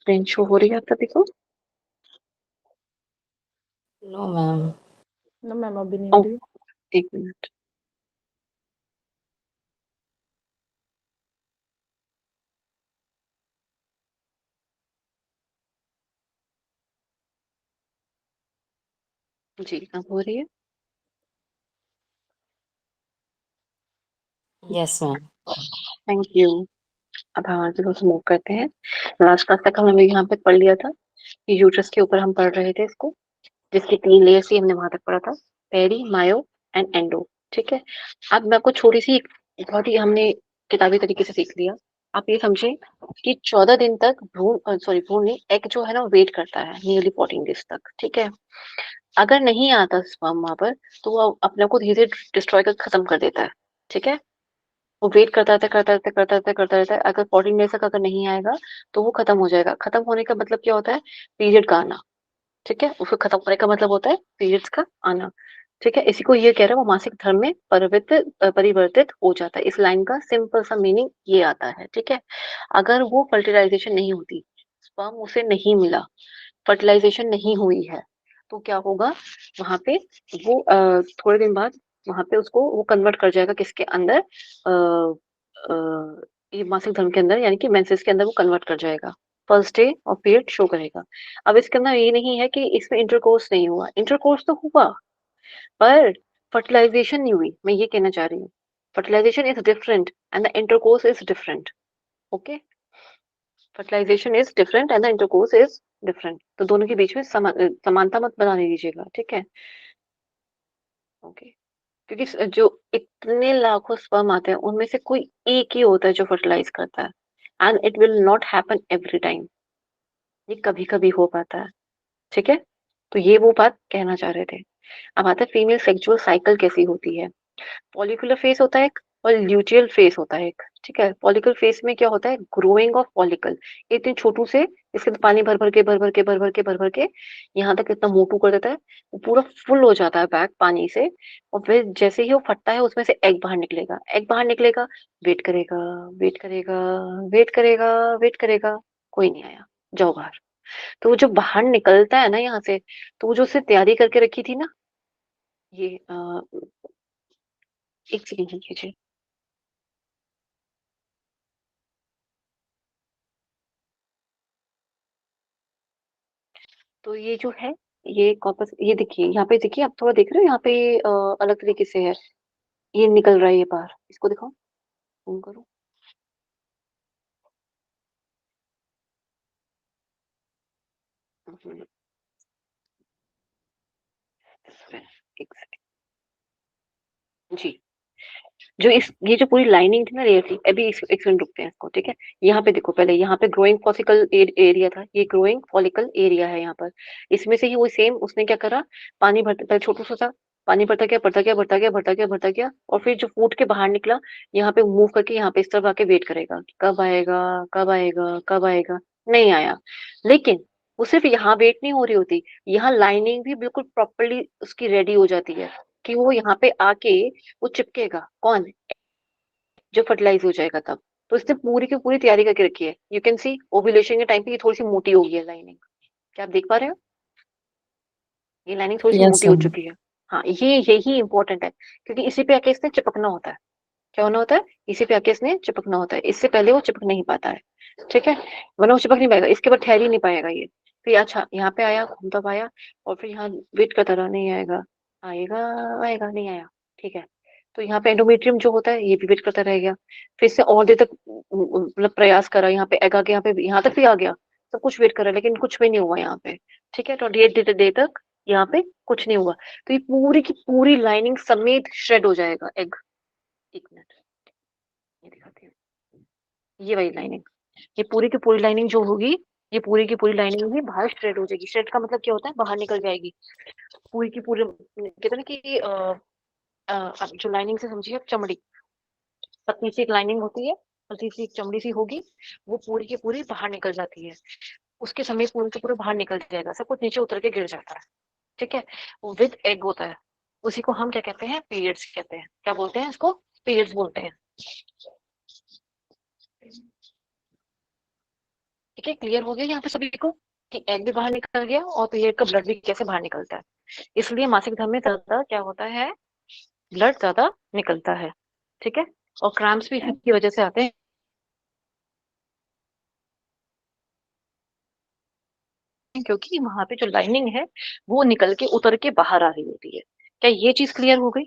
Screen show हो रही है आप सभी को? No ma'am. नो मैम अभी नहीं हो रही है। एक मिनट। जी अब हो रही है? Yes ma'am. Thank you. अब हम आगे को मूव करते हैं। लास्ट क्लास तक हमने यहाँ पे पढ़ लिया था कि यूट्रस के ऊपर हम पढ़ रहे थे इसको, जिसकी 3 लेयर्स थी, हमने वहां तक पढ़ा था, पेरी, मायो एंड एंडो। ठीक है, अब मैं आपको छोटी सी, बहुत ही हमने किताबी तरीके से सीख लिया। आप ये समझे कि 14 दिन तक भ्रूण, सॉरी भ्रूण नहीं, एग जो है ना वेट करता है नियरली 14 डेज तक। ठीक है, अगर नहीं आता स्पर्म वहां पर तो वो अपने को धीरे धीरे डिस्ट्रॉय कर खत्म कर देता है। ठीक है, वो वेट करता रहता है, करता रहता है, करता रहता है, करता रहता है। अगर 14 डेज तक अगर नहीं आएगा तो वो खत्म हो जाएगा। खत्म होने का मतलब क्या होता है? पीरियड का आना। ठीक है, उसको खत्म होने का मतलब होता है पीरियड्स का आना। ठीक है, इसी को ये कह रहा है वो मासिक धर्म में परिवर्तित हो जाता है। इस लाइन का सिंपल सा मीनिंग ये आता है। ठीक है, अगर वो फर्टिलाइजेशन नहीं होती, स्पर्म उसे नहीं मिला, फर्टिलाइजेशन नहीं हुई है, तो क्या होगा वहां पे? वो थोड़े दिन बाद वहां पे उसको वो कन्वर्ट कर जाएगा किसके अंदर? ये मासिक धर्म के अंदर, यानी कि मेंसेस के अंदर वो कन्वर्ट कर जाएगा। फर्स्ट डे और पीरियड शो करेगा। अब इसके अंदर ये नहीं है कि इसमें इंटरकोर्स नहीं हुआ, इंटरकोर्स तो हुआ, पर फर्टिलाइजेशन नहीं हुई। मैं ये कहना चाह रही हूँ, fertilisation is different and the intercourse is different. Okay, fertilisation is different and the intercourse is different. तो दोनों के बीच में समानता मत बनाने दीजिएगा। ठीक है, ओके। क्योंकि जो इतने लाखों स्पर्म आते हैं उनमें से कोई एक ही होता है जो फर्टिलाइज करता है, and it will not happen every time. ये कभी कभी हो पाता है। ठीक है, तो ये वो बात कहना चाह रहे थे। अब आता है फीमेल सेक्सुअल साइकिल कैसी होती है। फॉलिकुलर फेस होता है एक, और ल्यूटियल फेस होता है एक। ठीक है, फॉलिकुलर फेस में क्या होता है? Growing of follicle. इतने छोटू से इसके अंदर पानी भर भर के भर भर के भर भर के भर भर के यहाँ तक इतना मोटू कर देता है, वो पूरा फुल हो जाता है बैग पानी से। और फिर जैसे ही वो फटता है उसमें से एग बाहर निकलेगा। एग बाहर निकलेगा, वेट करेगा, वेट करेगा, वेट करेगा, वेट करेगा, कोई नहीं आया, जाओ बाहर। तो वो जो बाहर निकलता है ना यहाँ से, तो वो जो उससे तैयारी करके रखी थी ना, ये एक सेकेंड कीजिए। तो ये जो है, ये कॉर्पस, ये देखिए यहाँ पे, देखिए आप थोड़ा देख रहे हो यहाँ पे, अलग तरीके से है, ये निकल रहा है ये बाहर। इसको दिखाओ, जूम करो। हम्म, एक सेकेंड जी। जो इस ये जो पूरी लाइनिंग थी ना लेयर थी, अभी एक सेकंड रुकते हैं इसको। ठीक है, यहाँ पे देखो, पहले यहाँ पे ग्रोइंग फॉलिकल एरिया था, ये ग्रोइंग फॉलिकल एरिया है यहाँ पर। इसमें से ही वो सेम उसने क्या करा, पानी भरता, पहले छोटू सा था, पानी भरता गया, भरता गया, भरता गया, भरता गया, भरता गया, और फिर जो फूट के बाहर निकला, यहाँ पे मूव करके यहाँ पे इस तरफ आके वेट करेगा कि कब आएगा, कब आएगा, कब आएगा। नहीं आया, लेकिन वो सिर्फ यहाँ वेट नहीं हो रही होती, यहाँ लाइनिंग भी बिल्कुल प्रॉपरली उसकी रेडी हो जाती है कि वो यहाँ पे आके वो चिपकेगा। कौन? जो फर्टिलाइज हो जाएगा तब। तो इसने पूरी की पूरी तैयारी करके रखी है। यू कैन सी ओव्यूलेशन के टाइम पे ये थोड़ी सी मोटी हो गई है लाइनिंग। क्या आप देख पा रहे हो? ये लाइनिंग थोड़ी सी यस मोटी हो मैम। चुकी है। हाँ, ये यही इंपॉर्टेंट है, क्योंकि इसी पे आके इसने चिपकना होता है। क्या होना होता है? इसी पे आके इसने चिपकना होता है, इससे पहले वो चिपक नहीं पाता है। ठीक है, वरना वो चिपक नहीं पाएगा, इसके बाद ठहर ही नहीं पाएगा ये। फिर अच्छा यहाँ पे आया, घूमता पाया, और फिर यहाँ वेट करता रहा, नहीं आएगा, आएगा, आएगा, नहीं आया। ठीक है, तो यहाँ पे एंडोमेट्रियम जो होता है ये भी वेट करता रह गया। फिर से और देर तक मतलब प्रयास करा, यहाँ पे एग आ गया, यहाँ पे, यहाँ तक भी आ गया, सब कुछ वेट करा, लेकिन कुछ भी नहीं हुआ यहाँ पे। ठीक है, 28 डे तक यहाँ पे कुछ नहीं हुआ। तो ये पूरी की पूरी लाइनिंग समेत श्रेड हो जाएगा एग। एक मिनट, ये दिखाती हूँ, ये वही लाइनिंग, ये पूरी की पूरी लाइनिंग जो होगी, ये पूरी की पूरी लाइनिंग भी बाहर श्रेड हो जाएगी। श्रेड का मतलब क्या होता है? बाहर निकल जाएगी पूरी की पूरी। कहते हैं ना कि अब जो लाइनिंग से समझिए आप, चमड़ी, पतली सी एक लाइनिंग होती है, पतली सी एक चमड़ी सी होगी, वो पूरी की पूरी बाहर निकल जाती है। उसके समय पूरे के पूरे बाहर निकल जाएगा, सब कुछ नीचे उतर के गिर जाता है। ठीक है, वो विद एग होता है। उसी को हम क्या कहते हैं? पीरियड्स कहते हैं। क्या बोलते हैं इसको? पीरियड्स बोलते हैं। ठीक है, क्लियर हो गया यहाँ पे सभी को कि एग भी बाहर निकल गया और पीरियड का ब्लड भी कैसे बाहर निकलता है। इसलिए मासिक धर्म में ज्यादा क्या होता है, ब्लड ज्यादा निकलता है। ठीक है, और क्रैम्प्स भी इसी की वजह से आते हैं, क्योंकि वहां पे जो लाइनिंग है वो निकल के उतर के बाहर आ रही होती है। क्या ये चीज क्लियर हो गई?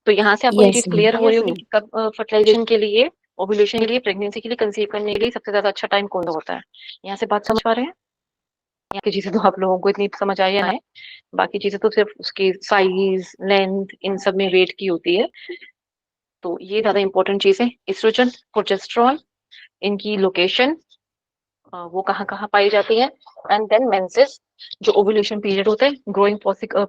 तो यहाँ से आपको ये यस चीज मैम। क्लियर हो रही होगी कि कब फर्टिलाइजेशन के लिए, ओव्यूलेशन के लिए, प्रेगनेंसी के लिए, कंसीव करने के लिए सबसे ज्यादा अच्छा टाइम कौन सा होता है। यहाँ से बात समझ पा रहे हैं? यहाँ की चीजें तो आप लोगों को इतनी समझ आई है, बाकी चीजें तो सिर्फ उसकी साइज, लेंथ, इन सब में वेट की होती है। तो ये ज्यादा इंपॉर्टेंट चीज है। एस्ट्रोजन, प्रोजेस्टेरॉन, इनकी लोकेशन, वो कहाँ कहाँ पाई जाती है। एंड देन मेंसेस, जो ओव्यूलेशन पीरियड होता है, ग्रोइंग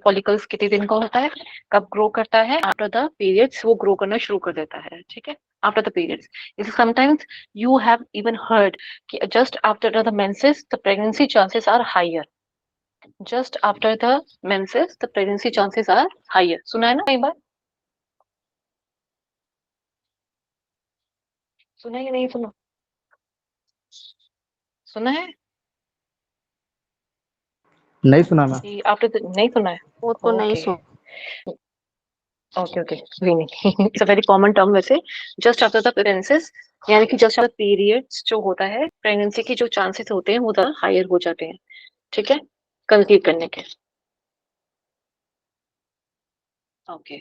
फॉलिकल्स कितने दिन का होता है, कब ग्रो करता है, आफ्टर द पीरियड्स वो ग्रो करना शुरू कर देता है। ठीक है, after the periods. Sometimes you have even heard कि just after the menses the pregnancy chances are higher. Just after the menses the pregnancy chances are higher. सुना है ना कई बार? सुना है या नहीं सुना? सुना है नहीं सुना मैम। कि आफ्टर नहीं सुना है? वो तो नहीं ओके सुन ओके ओके, कोई नहीं। It's a very common term वैसे। जस्ट आफ्टर द प्रेगनेंसीज, यानी कि जस्ट आफ्टर पीरियड्स जो होता है, प्रेगनेंसी के जो चांसेस होते हैं वो ज्यादा हायर हो जाते हैं। ठीक है, कंसीव करने के। ओके,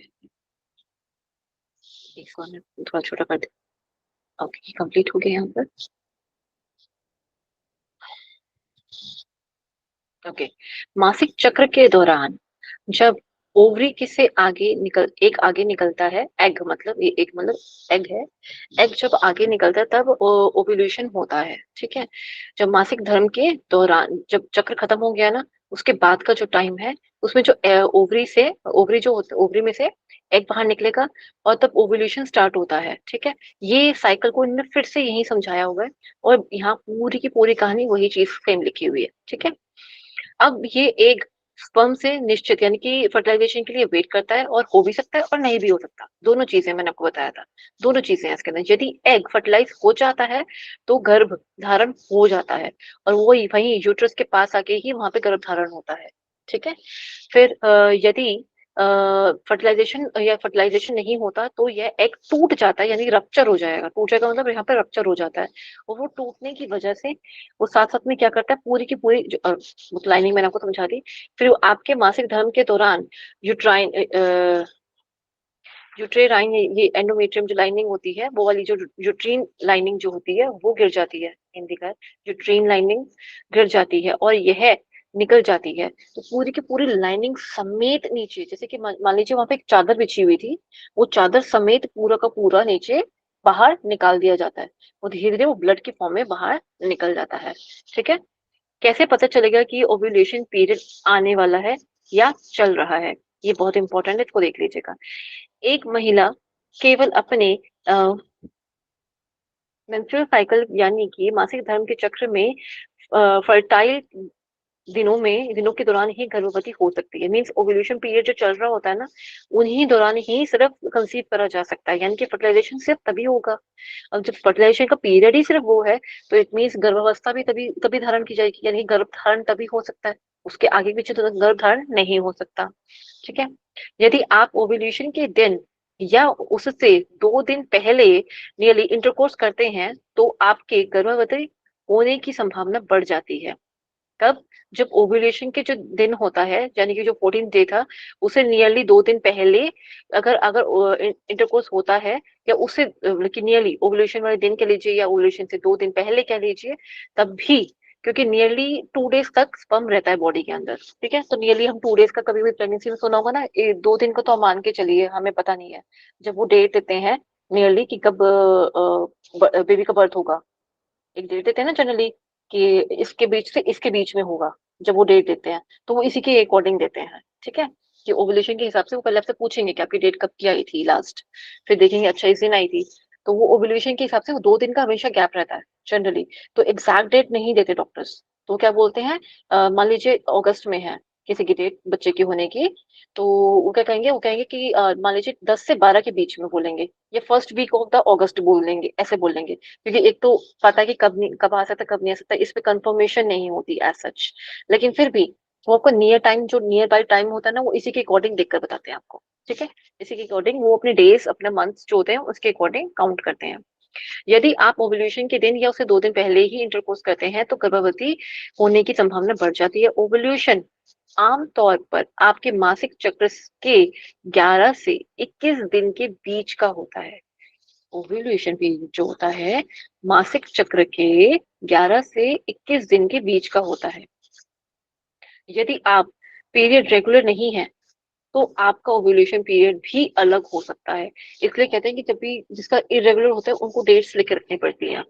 एक कॉर्नर थोड़ा छोटा कर दे। ओके, कंप्लीट हो गया यहाँ पर। ओके, मासिक चक्र के दौरान जब ओवरी किससे आगे निकलता है, एग मतलब ये एक मतलब एग है। एग जब आगे निकलता है तब ओव्यूलेशन होता है। ठीक है, जब मासिक धर्म के दौरान, जब चक्र खत्म हो गया ना, उसके बाद का जो टाइम है, उसमें जो ओवरी में से एग बाहर निकलेगा और तब ओव्यूलेशन स्टार्ट होता है। ठीक है, ये साइकिल को इन्होंने फिर से यही समझाया हुआ है, और यहाँ पूरी की पूरी कहानी वही चीज सेम लिखी हुई है। ठीक है, अब ये एक स्पर्म से निश्चित यानी कि फर्टिलाइजेशन के लिए वेट करता है, और हो भी सकता है और नहीं भी हो सकता। दोनों चीजें मैंने आपको बताया था, दोनों चीजें हैं इसके अंदर। यदि एग फर्टिलाइज हो जाता है तो गर्भ धारण हो जाता है, और वो वही यूट्रस के पास आके ही वहां पे गर्भ धारण होता है। ठीक है, फिर यदि फर्टिलाइजेशन नहीं होता तो यह एग टूट जाता है, यानी रप्चर हो जाएगा। टूट जाएगा मतलब यहाँ पे रप्चर हो जाता है, और वो टूटने की वजह से वो साथ साथ में क्या करता है, पूरी की पूरी जो लाइनिंग मैंने आपको समझा दी। फिर वो आपके मासिक धर्म के दौरान यूट्राइन यूट्रेराइन, ये एंडोमेट्रियम जो लाइनिंग होती है, वो वाली जो यूट्रीन लाइनिंग जो होती है वो गिर जाती है। हिंदी का यूट्रीन लाइनिंग गिर जाती है और यह निकल जाती है। तो पूरी की पूरी लाइनिंग समेत नीचे, जैसे कि मान लीजिए वहां पे एक चादर बिछी हुई थी, वो चादर समेत पूरा का पूरा नीचे बाहर निकाल दिया जाता है। वो धीरे धीरे वो ब्लड के फॉर्म में बाहर निकल जाता है। ठीक है, कैसे पता चलेगा कि ओव्यूलेशन पीरियड आने वाला है या चल रहा है? ये बहुत इंपॉर्टेंट है, इसको देख लीजिएगा। एक महिला केवल अपने मेंस्ट्रुअल साइकिल यानी कि मासिक धर्म के चक्र में फर्टाइल दिनों के दौरान ही गर्भवती हो सकती है। मीन्स ओव्यूलेशन पीरियड जो चल रहा होता है ना, उन्हीं दौरान ही सिर्फ कंसीव करा जा सकता है, यानी कि फर्टिलाइजेशन सिर्फ तभी होगा। अब जब फर्टिलाइजेशन का पीरियड ही सिर्फ वो है, तो इट मीन्स गर्भावस्था भी तभी तभी धारण की जाएगी, यानी गर्भ धारण तभी हो सकता है। उसके आगे पीछे तो गर्भ धारण नहीं हो सकता। ठीक है, यदि आप ओव्यूलेशन के दिन या उससे 2 दिन पहले नियरली इंटरकोर्स करते हैं तो आपके गर्भवती होने की संभावना बढ़ जाती है। कब? जब ओव्यूलेशन के जो दिन होता है, यानी कि जो 14th डे था, उसे नियरली 2 दिन पहले अगर अगर इंटरकोर्स होता है, या उससे नियरली ओव्यूलेशन वाले दिन कह लीजिए या ओव्यूलेशन से 2 दिन पहले कह लीजिए, तब भी, क्योंकि नियरली 2 डेज तक स्पर्म रहता है बॉडी के अंदर। ठीक है, तो नियरली हम 2 डेज का कभी भी प्रेगनेंसी में सुना होगा ना, 2 दिन का तो हम मान के चलिए, हमें पता नहीं है। जब वो डेट देते हैं नियरली कि कब बेबी का बर्थ होगा, एक डेट देते हैं ना जनरली कि इसके बीच से इसके बीच में होगा, जब वो डेट देते हैं तो वो इसी के अकॉर्डिंग देते हैं। ठीक है, कि ओवुलेशन के हिसाब से वो पहले आपसे पूछेंगे कि आपकी डेट कब की आई थी लास्ट, फिर देखेंगे अच्छा इस दिन आई थी, तो वो ओवुलेशन के हिसाब से वो 2 दिन का हमेशा गैप रहता है जनरली। तो एग्जैक्ट डेट नहीं देते डॉक्टर्स, तो क्या बोलते हैं मान लीजिए अगस्त में है किसी की डेट बच्चे की होने की, तो वो क्या कहेंगे, वो कहेंगे कि मान लीजिए 10 से 12 के बीच में बोलेंगे, या फर्स्ट वीक ऑफ द अगस्त बोल देंगे, ऐसे बोल देंगे, क्योंकि एक तो पता है कि कब आ सकता है कब नहीं आ सकता, इस पे कंफर्मेशन नहीं होती एज सच। लेकिन फिर भी वो आपको नियर टाइम, जो नियर बाय टाइम होता है ना, वो इसी के अकॉर्डिंग देखकर बताते हैं आपको। ठीक है, इसी के अकॉर्डिंग वो अपने डेज, अपने मंथ्स जो होते हैं उसके अकॉर्डिंग काउंट करते हैं। यदि आप ओव्यूलेशन के दिन या उससे 2 दिन पहले ही इंटरकोर्स करते हैं तो गर्भवती होने की संभावना बढ़ जाती है। ओव्यूलेशन आमतौर पर आपके मासिक चक्र के 11 से 21 दिन के बीच का होता है। ओव्यूलेशन पीरियड जो होता है मासिक चक्र के 11 से 21 दिन के बीच का होता है। यदि आप पीरियड रेगुलर नहीं है तो आपका ओव्यूलेशन पीरियड भी अलग हो सकता है। इसलिए कहते हैं कि जब भी जिसका इरेगुलर होता है उनको डेट्स लिख के रखनी पड़ती है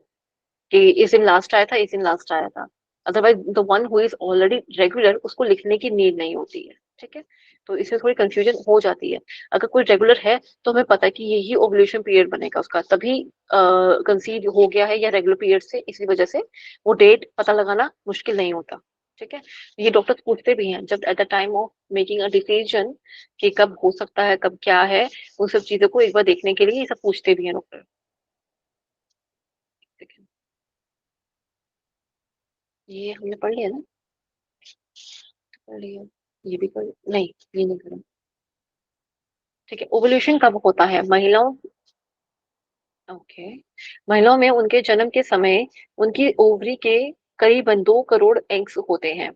कि इस दिन लास्ट आया था, इस दिन लास्ट आया था। Otherwise the one who is already regular उसको लिखने की नीड नहीं होती है। ठीक है, तो इसमें थोड़ी कंफ्यूजन हो जाती है। अगर कोई रेगुलर है तो हमें पता है कि यही ओव्यूलेशन पीरियड बनेगा उसका, तभी कंसीव हो गया है या रेगुलर पीरियड से, इसी वजह से वो डेट पता लगाना मुश्किल नहीं होता। ठीक है, ये डॉक्टर पूछते भी हैं जब at the time of making a decision कि कब हो सकता है कब क्या है, उन सब चीजों को एक बार देखने के लिए ये सब पूछते भी हैं डॉक्टर। ठीक है, ये हमने पढ़ लिया ना, पढ़ लिया, ये भी पढ़, नहीं ये नहीं करा। ठीक है, ओवुलेशन कब होता है महिलाओं, ओके, महिलाओं में उनके जन्म के समय उनकी ओवरी के करीबन 2 करोड़ एग्स होते हैं।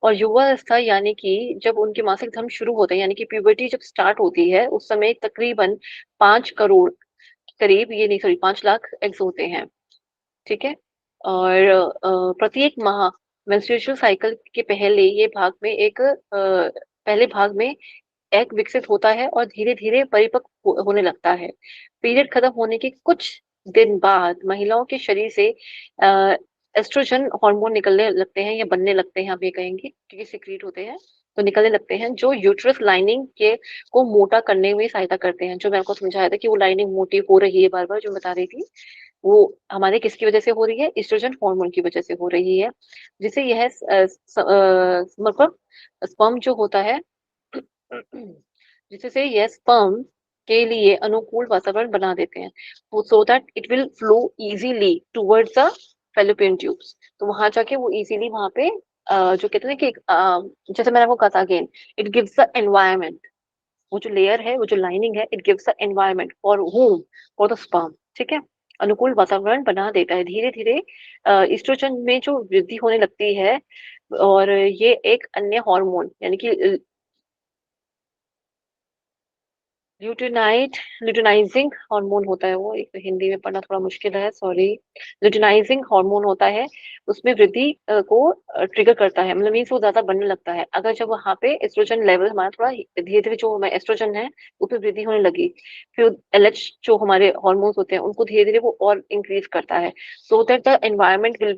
और युवावस्था यानी कि जब उनके मासिक धर्म शुरू होते हैं, यानी कि प्यूबर्टी जब स्टार्ट होती है, उस समय तकरीबन 5 करोड़, करीब ये नहीं, सॉरी, 5 लाख एग्स होते हैं। ठीक है, और प्रत्येक माह मेंस्ट्रुअल साइकिल के पहले ये भाग में एक पहले भाग में एग विकसित होता है और धीरे धीरे परिपक्व होने लगता है। पीरियड खत्म होने के कुछ दिन बाद महिलाओं के शरीर से एस्ट्रोजन हार्मोन निकलने लगते हैं या बनने लगते हैं, आप ये कहेंगे, क्योंकि सिक्रीट होते हैं तो निकलने लगते हैं, जो यूट्रस लाइनिंग के को मोटा करने में सहायता करते हैं। जो मैं आपको समझाया था कि वो लाइनिंग मोटी हो रही है, बार बार जो बता रही थी, वो हमारे किसकी वजह से हो रही है, एस्ट्रोजन हार्मोन की वजह से हो रही है, जिससे यह मतलब स्पर्म जो होता है जिससे यह स्पर्म के लिए अनुकूल वातावरण बना देते हैं, so that it will flow easily towards the fallopian tubes. तो वहां जाके वो इजीली वहां पे जो कहते हैं ना कि जैसे मैंने आपको कहा था again, it gives the environment, वो जो लेयर है, वो जो लाइनिंग है, it gives the environment for home, for the sperm. ठीक है, अनुकूल वातावरण बना देता है। धीरे धीरे ईस्ट्रोजन में जो वृद्धि होने लगती है, और ये एक अन्य हार्मोन यानी कि ल्यूटिनाइट ल्यूटिनाइजिंग हार्मोन होता है, वो एक तो हिंदी में पढ़ना थोड़ा मुश्किल है, सॉरी। ल्यूटिनाइजिंग हार्मोन होता है, उसमें वृद्धि को ट्रिगर करता है, मतलब मीन्स वो ज्यादा बनने लगता है। अगर जब वहां पे एस्ट्रोजन लेवल हमारा थोड़ा धीरे धीरे, जो हमारा एस्ट्रोजन है उसमें वृद्धि होने लगी, फिर एलएच जो हमारे हॉर्मोन्स होते हैं उनको धीरे धीरे वो और इंक्रीज करता है, so that the environment will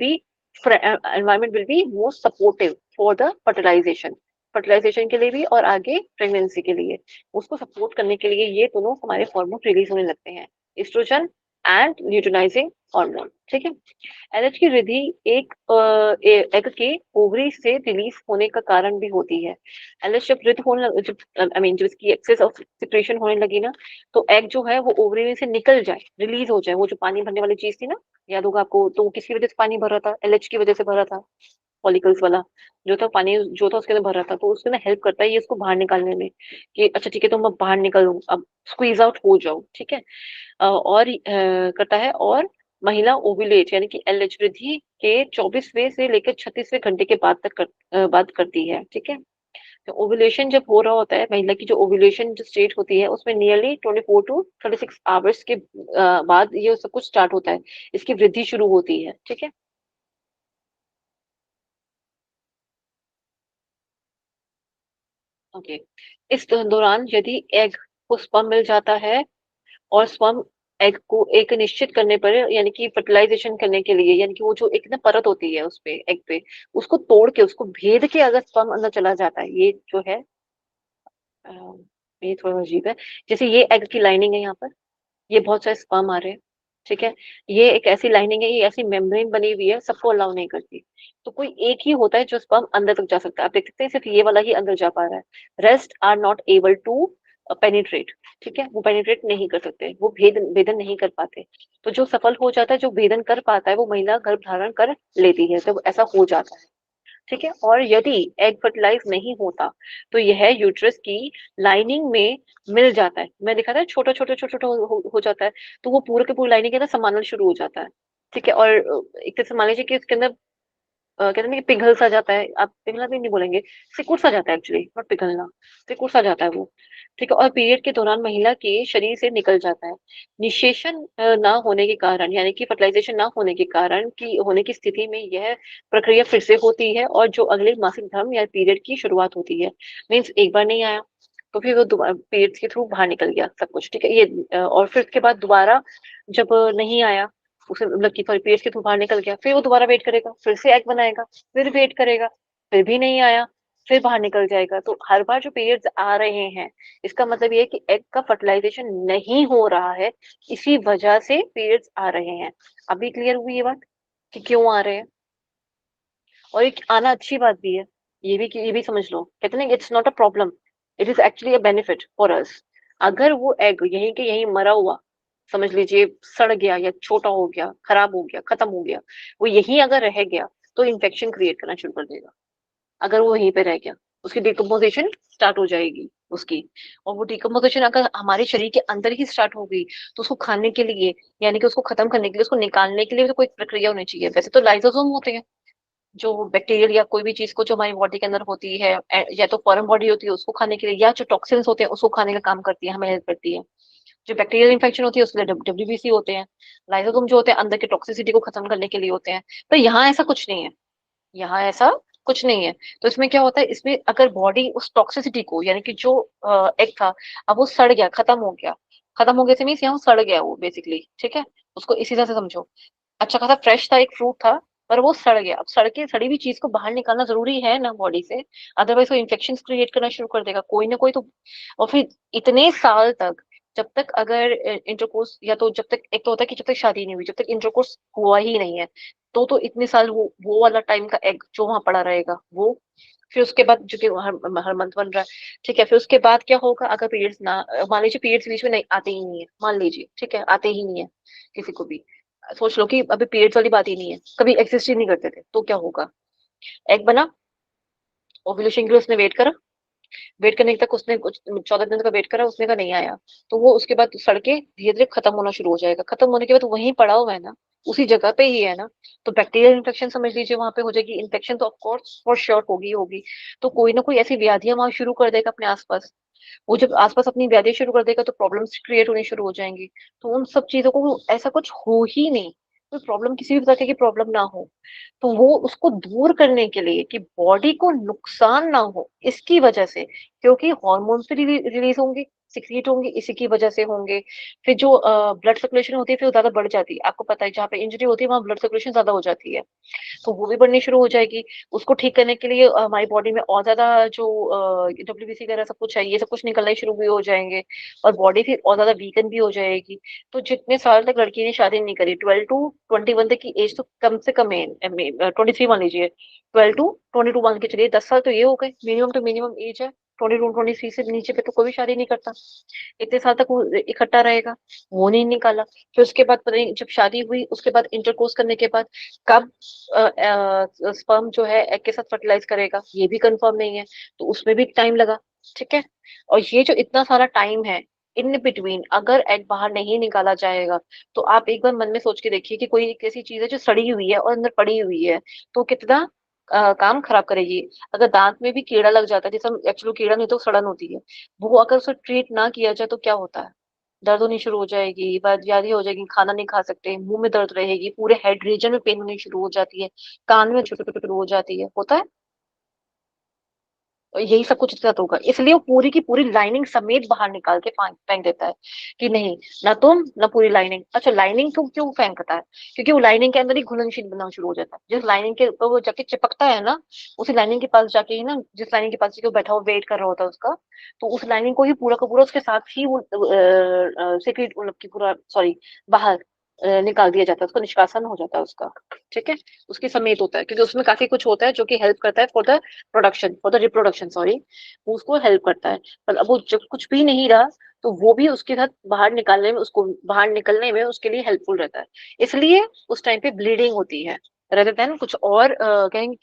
be more supportive for the fertilisation, fertilisation के लिए भी और आगे प्रेगनेंसी के लिए, उसको सपोर्ट करने के लिए ये दोनों हमारे हार्मोन रिलीज होने लगते हैं, एस्ट्रोजन एंड ल्यूटिनाइजिंग हार्मोन। ठीक है, एलएच की वृद्धि एक एग के ओवरी से रिलीज होने का कारण भी होती है। एलएच जब वृद्धि होने जब आई मीन जब इसकी एक्सेस ऑफ सिक्रेशन होने लगी ना, तो एग जो है वो ओवरी में से निकल जाए, रिलीज हो जाए, वो जो पानी भरने वाली चीज थी ना, याद होगा आपको, तो वो किसकी वजह से पानी भर रहा था, एलएच की वजह से भर रहा था, फॉलिकल्स वाला जो था, पानी जो था उसके अंदर भर रहा था, तो उसके ना हेल्प करता है ये उसको बाहर निकालने में, कि अच्छा ठीक है तुम अब बाहर निकलो, अब स्क्वीज आउट हो जाओ। ठीक है, और करता है, और महिला ओव्यूलेट यानी कि एलएच वृद्धि के 24वें से लेकर 36वें घंटे के बाद बात करती है। ठीक है, तो ओव्यूलेशन जब हो रहा होता है, महिला की जो ओव्यूलेशन जो स्टेट होती है, उसमें नियरली 24 to 36 आवर्स के बाद ये सब कुछ स्टार्ट होता है, इसकी वृद्धि शुरू होती है। ठीक है, ओके, इस दौरान यदि एग को स्पर्म मिल जाता है, और स्पर्म एग को एक निश्चित करने पर, यानी कि फर्टिलाइजेशन करने के लिए, यानी कि वो जो एक ना परत होती है उस पे, एग पे, उसको तोड़ के, उसको भेद के अगर स्पर्म अंदर चला जाता है, ये जो है अ, ये थोड़ा अजीब है। जैसे ये एग की लाइनिंग है यहाँ पर, ये बहुत सारे स्पर्म आ रहे हैं। ठीक है? ये एक ऐसी लाइनिंग है, ये ऐसी मेम्ब्रेन बनी हुई है, सबको अलाउ नहीं करती। तो कोई एक ही होता है जो स्पर्म अंदर तक जा सकता है। आप देख सकते हैं सिर्फ ये वाला ही अंदर जा पा रहा है। Rest are not able to penetrate, ठीक है? वो पेनिट्रेट नहीं कर सकते, वो भेदन नहीं कर पाते। तो जो सफल हो जाता है, जो भेदन कर पाता है, वो महिला गर्भ धारण कर लेती है, जब ऐसा हो जाता है। ठीक है? और यदि एग फर्टिलाइज नहीं होता, तो यह यूट्रस की लाइनिंग में मिल जाता है। मैं दिखा था छोटा-छोटा हो जाता है, तो वो पूरे के पूरे लाइनिंग के अंदर समाना शुरू हो जाता है। ठीक है? और एक तरह से मान लीजिए कि उसके अंदर कहते हैं ना कि पिघल सा जाता है, आप पिघलना भी नहीं बोलेंगे, सिकुड़ सा जाता है एक्चुअली, नॉट पिघलना, सिकुड़ सा जाता है वो। ठीक है? और पीरियड के दौरान महिला के शरीर से निकल जाता है। निषेचन ना होने के कारण, यानी कि फर्टिलाइजेशन ना होने के कारण की होने की स्थिति में यह प्रक्रिया फिर से होती है और जो अगले मासिक धर्म या पीरियड की शुरुआत होती है। मीन्स एक बार नहीं आया, तो फिर वो दोबारा पीरियड्स के थ्रू बाहर निकल गया सब कुछ, ठीक है? ये और फिर उसके बाद दोबारा जब नहीं आया, उसे मतलब कि सॉरी पीरियड्स के थ्रू बाहर निकल गया, फिर वो दोबारा वेट करेगा, फिर से एग बनाएगा, फिर वेट करेगा, फिर भी नहीं आया, फिर बाहर निकल जाएगा। तो हर बार जो पीरियड्स आ रहे हैं, इसका मतलब ये है कि एग का फर्टिलाइजेशन नहीं हो रहा है, इसी वजह से पीरियड्स आ रहे हैं। अभी क्लियर हुई ये बात कि क्यों आ रहे हैं? और ये आना अच्छी बात भी है, ये भी समझ लो। कहते हैं ना, it's not a problem, it is actually a benefit for us. अगर वो एग यहीं के यहीं मरा हुआ, समझ लीजिए सड़ गया या छोटा हो गया, खराब हो गया, खत्म हो गया, वो यहीं अगर रह गया, तो इन्फेक्शन क्रिएट करना शुरू कर देगा। अगर वो वहीं पे रह गया, उसकी डिकम्पोजिशन स्टार्ट हो जाएगी उसकी। और वो डिकम्पोजिशन अगर हमारे शरीर के अंदर ही स्टार्ट हो गई, तो उसको खाने के लिए, यानी कि उसको खत्म करने के लिए, उसको निकालने के लिए तो कोई प्रक्रिया होनी चाहिए। वैसे तो लाइसोसोम होते हैं, जो बैक्टीरियल या कोई भी चीज को जो हमारी बॉडी के अंदर होती है, या तो फॉरेन बॉडी होती है उसको खाने के लिए, या जो टॉक्सिन्स होते हैं उसको खाने का काम करती है, हमें हेल्प करती है। जो बैक्टीरियल इन्फेक्शन होती है उसके लिए डब्ल्यूबीसी होते हैं। लाइसोसोम जो होते हैं अंदर के टॉक्सिसिटी को खत्म करने के लिए होते हैं। पर यहाँ ऐसा कुछ नहीं है, यहाँ ऐसा कुछ नहीं है। तो इसमें क्या होता है, इसमें अगर बॉडी उस टॉक्सिसिटी को, यानी कि जो एग था, अब वो सड़ गया, खत्म हो गया, खत्म हो गया से मीन्स यहाँ सड़ गया वो बेसिकली, ठीक है? उसको इसी तरह से समझो। अच्छा खासा फ्रेश था, एक फ्रूट था, पर वो सड़ गया। अब सड़ी हुई चीज को बाहर निकालना जरूरी है ना बॉडी से, अदरवाइज वो इन्फेक्शन क्रिएट करना शुरू कर देगा कोई ना कोई तो। और फिर इतने साल तक, जब तक अगर इंटरकोर्स, या तो जब तक, एक तो होता है कि जब तक शादी नहीं हुई, जब तक इंटरकोर्स हुआ ही नहीं है, तो इतने साल वो वाला टाइम का एग जो वहां पड़ा रहेगा वो। फिर उसके बाद जो कि हर मंथ बन रहा है, ठीक है? फिर उसके बाद क्या होगा, अगर पीरियड्स ना, मान लीजिए पीरियड्स बीच में नहीं आते ही नहीं है, मान लीजिए, ठीक है, आते ही नहीं है किसी को भी, सोच लो कि अभी पीरियड्स वाली बात ही नहीं है, कभी एग्जिस्ट ही नहीं करते थे, तो क्या होगा? एग बना, ओव्यूलेशन के लिए उसने वेट करा, वेट करने तक उसने कुछ 14 दिन का वेट करा, उसने का नहीं आया, तो वो उसके बाद सड़के धीरे धीरे खत्म होना शुरू हो जाएगा। खत्म होने के बाद वहीं पड़ा हुआ है ना, उसी जगह पे ही है ना, तो बैक्टीरियल इन्फेक्शन समझ लीजिए वहां पे हो जाएगी। इन्फेक्शन तो ऑफकोर्स फॉर श्योर होगी होगी। तो कोई ना कोई ऐसी व्याधियां वहां शुरू कर देगा अपने आसपास। वो जब आसपास अपनी व्याधियां शुरू कर देगा, तो प्रॉब्लम्स क्रिएट होनी शुरू हो जाएंगी। तो उन सब चीजों को, ऐसा कुछ हो ही नहीं, कोई प्रॉब्लम, किसी भी तरह की प्रॉब्लम ना हो, तो वो उसको दूर करने के लिए, कि बॉडी को नुकसान ना हो इसकी वजह से, क्योंकि हार्मोन्स भी रिलीज होंगे, सिक्रीट होंगे, इसी की वजह से होंगे। फिर जो ब्लड सर्कुलेशन होती है, फिर वो ज्यादा बढ़ जाती है। आपको पता है जहाँ पे इंजरी होती है वहां ब्लड सर्कुलेशन ज्यादा हो जाती है, तो वो भी बढ़नी शुरू हो जाएगी। उसको ठीक करने के लिए हमारी बॉडी में और ज्यादा जो डब्ल्यूबीसी वगैरह सब कुछ है, ये सब कुछ निकलना ही शुरू भी हो जाएंगे, और बॉडी फिर और ज्यादा वीकन भी हो जाएगी। तो जितने साल तक लड़की ने शादी नहीं करी, 12 to 21 तक की एज तो कम से कम है, 23 मान लीजिए, 12 to 22 मान के चलिए, 10 साल तो ये हो गए, मिनिमम टू मिनिमम एज है। 22 23 से नीचे पे तो कोई भी शादी नहीं करता, इतने साल तक वो इकट्ठा रहेगा, वो नहीं निकाला। फिर उसके बाद पता नहीं, जब शादी हुई उसके बाद इंटरकोर्स करने के बाद कब स्पर्म जो है एग के साथ फर्टिलाइज करेगा, ये भी कंफर्म नहीं है, तो उसमें भी टाइम लगा, ठीक है? और ये जो इतना सारा टाइम है इन बिटवीन, अगर एग बाहर नहीं निकाला जाएगा, तो आप एक बार मन में सोच के देखिए कि कोई एक ऐसी चीज है जो सड़ी हुई है और अंदर पड़ी हुई है, तो कितना काम खराब करेगी। अगर दांत में भी कीड़ा लग जाता है, जैसे एक्चुअली कीड़ा नहीं तो सड़न होती है, वो अगर उसे ट्रीट ना किया जाए तो क्या होता है? दर्द होनी शुरू हो जाएगी, बदयादी हो जाएगी, खाना नहीं खा सकते, मुंह में दर्द रहेगी, पूरे हेड रीजन में पेन होनी शुरू हो जाती है, कान में छोटे छोटे शुरू हो जाती है, होता है। और यही सब कुछ इसके साथ होगा, इसलिए वो पूरी की पूरी लाइनिंग समेत बाहर निकाल के फेंक फेंक देता है, कि नहीं, ना तुम ना पूरी लाइनिंग। अच्छा, लाइनिंग तुम क्यों फेंकता है? क्योंकि वो लाइनिंग के अंदर ही घुलनशील बनना शुरू हो जाता है, जिस लाइनिंग के ऊपर वो जाके चिपकता है ना, उसी लाइनिंग के पास जाके ही ना, जिस लाइनिंग के पास जाके वो बैठा हुआ वेट कर रहा होता है उसका, तो उस लाइनिंग को ही पूरा का पूरा उसके साथ ही वो सेक्रेट, मतलब की पूरा, सॉरी, बाहर निकाल दिया जाता है, उसको निष्कासन हो जाता है उसका, ठीक है, उसके समेत होता है, क्योंकि उसमें काफी कुछ होता है जो कि हेल्प करता है फॉर द रिप्रोडक्शन, सॉरी, वो उसको हेल्प करता है। पर अब वो जब कुछ भी नहीं रहा, तो वो भी उसके साथ बाहर निकलने में उसके लिए हेल्पफुल रहता है। इसलिए उस टाइम पे ब्लीडिंग होती है, रहते देन कुछ और कहें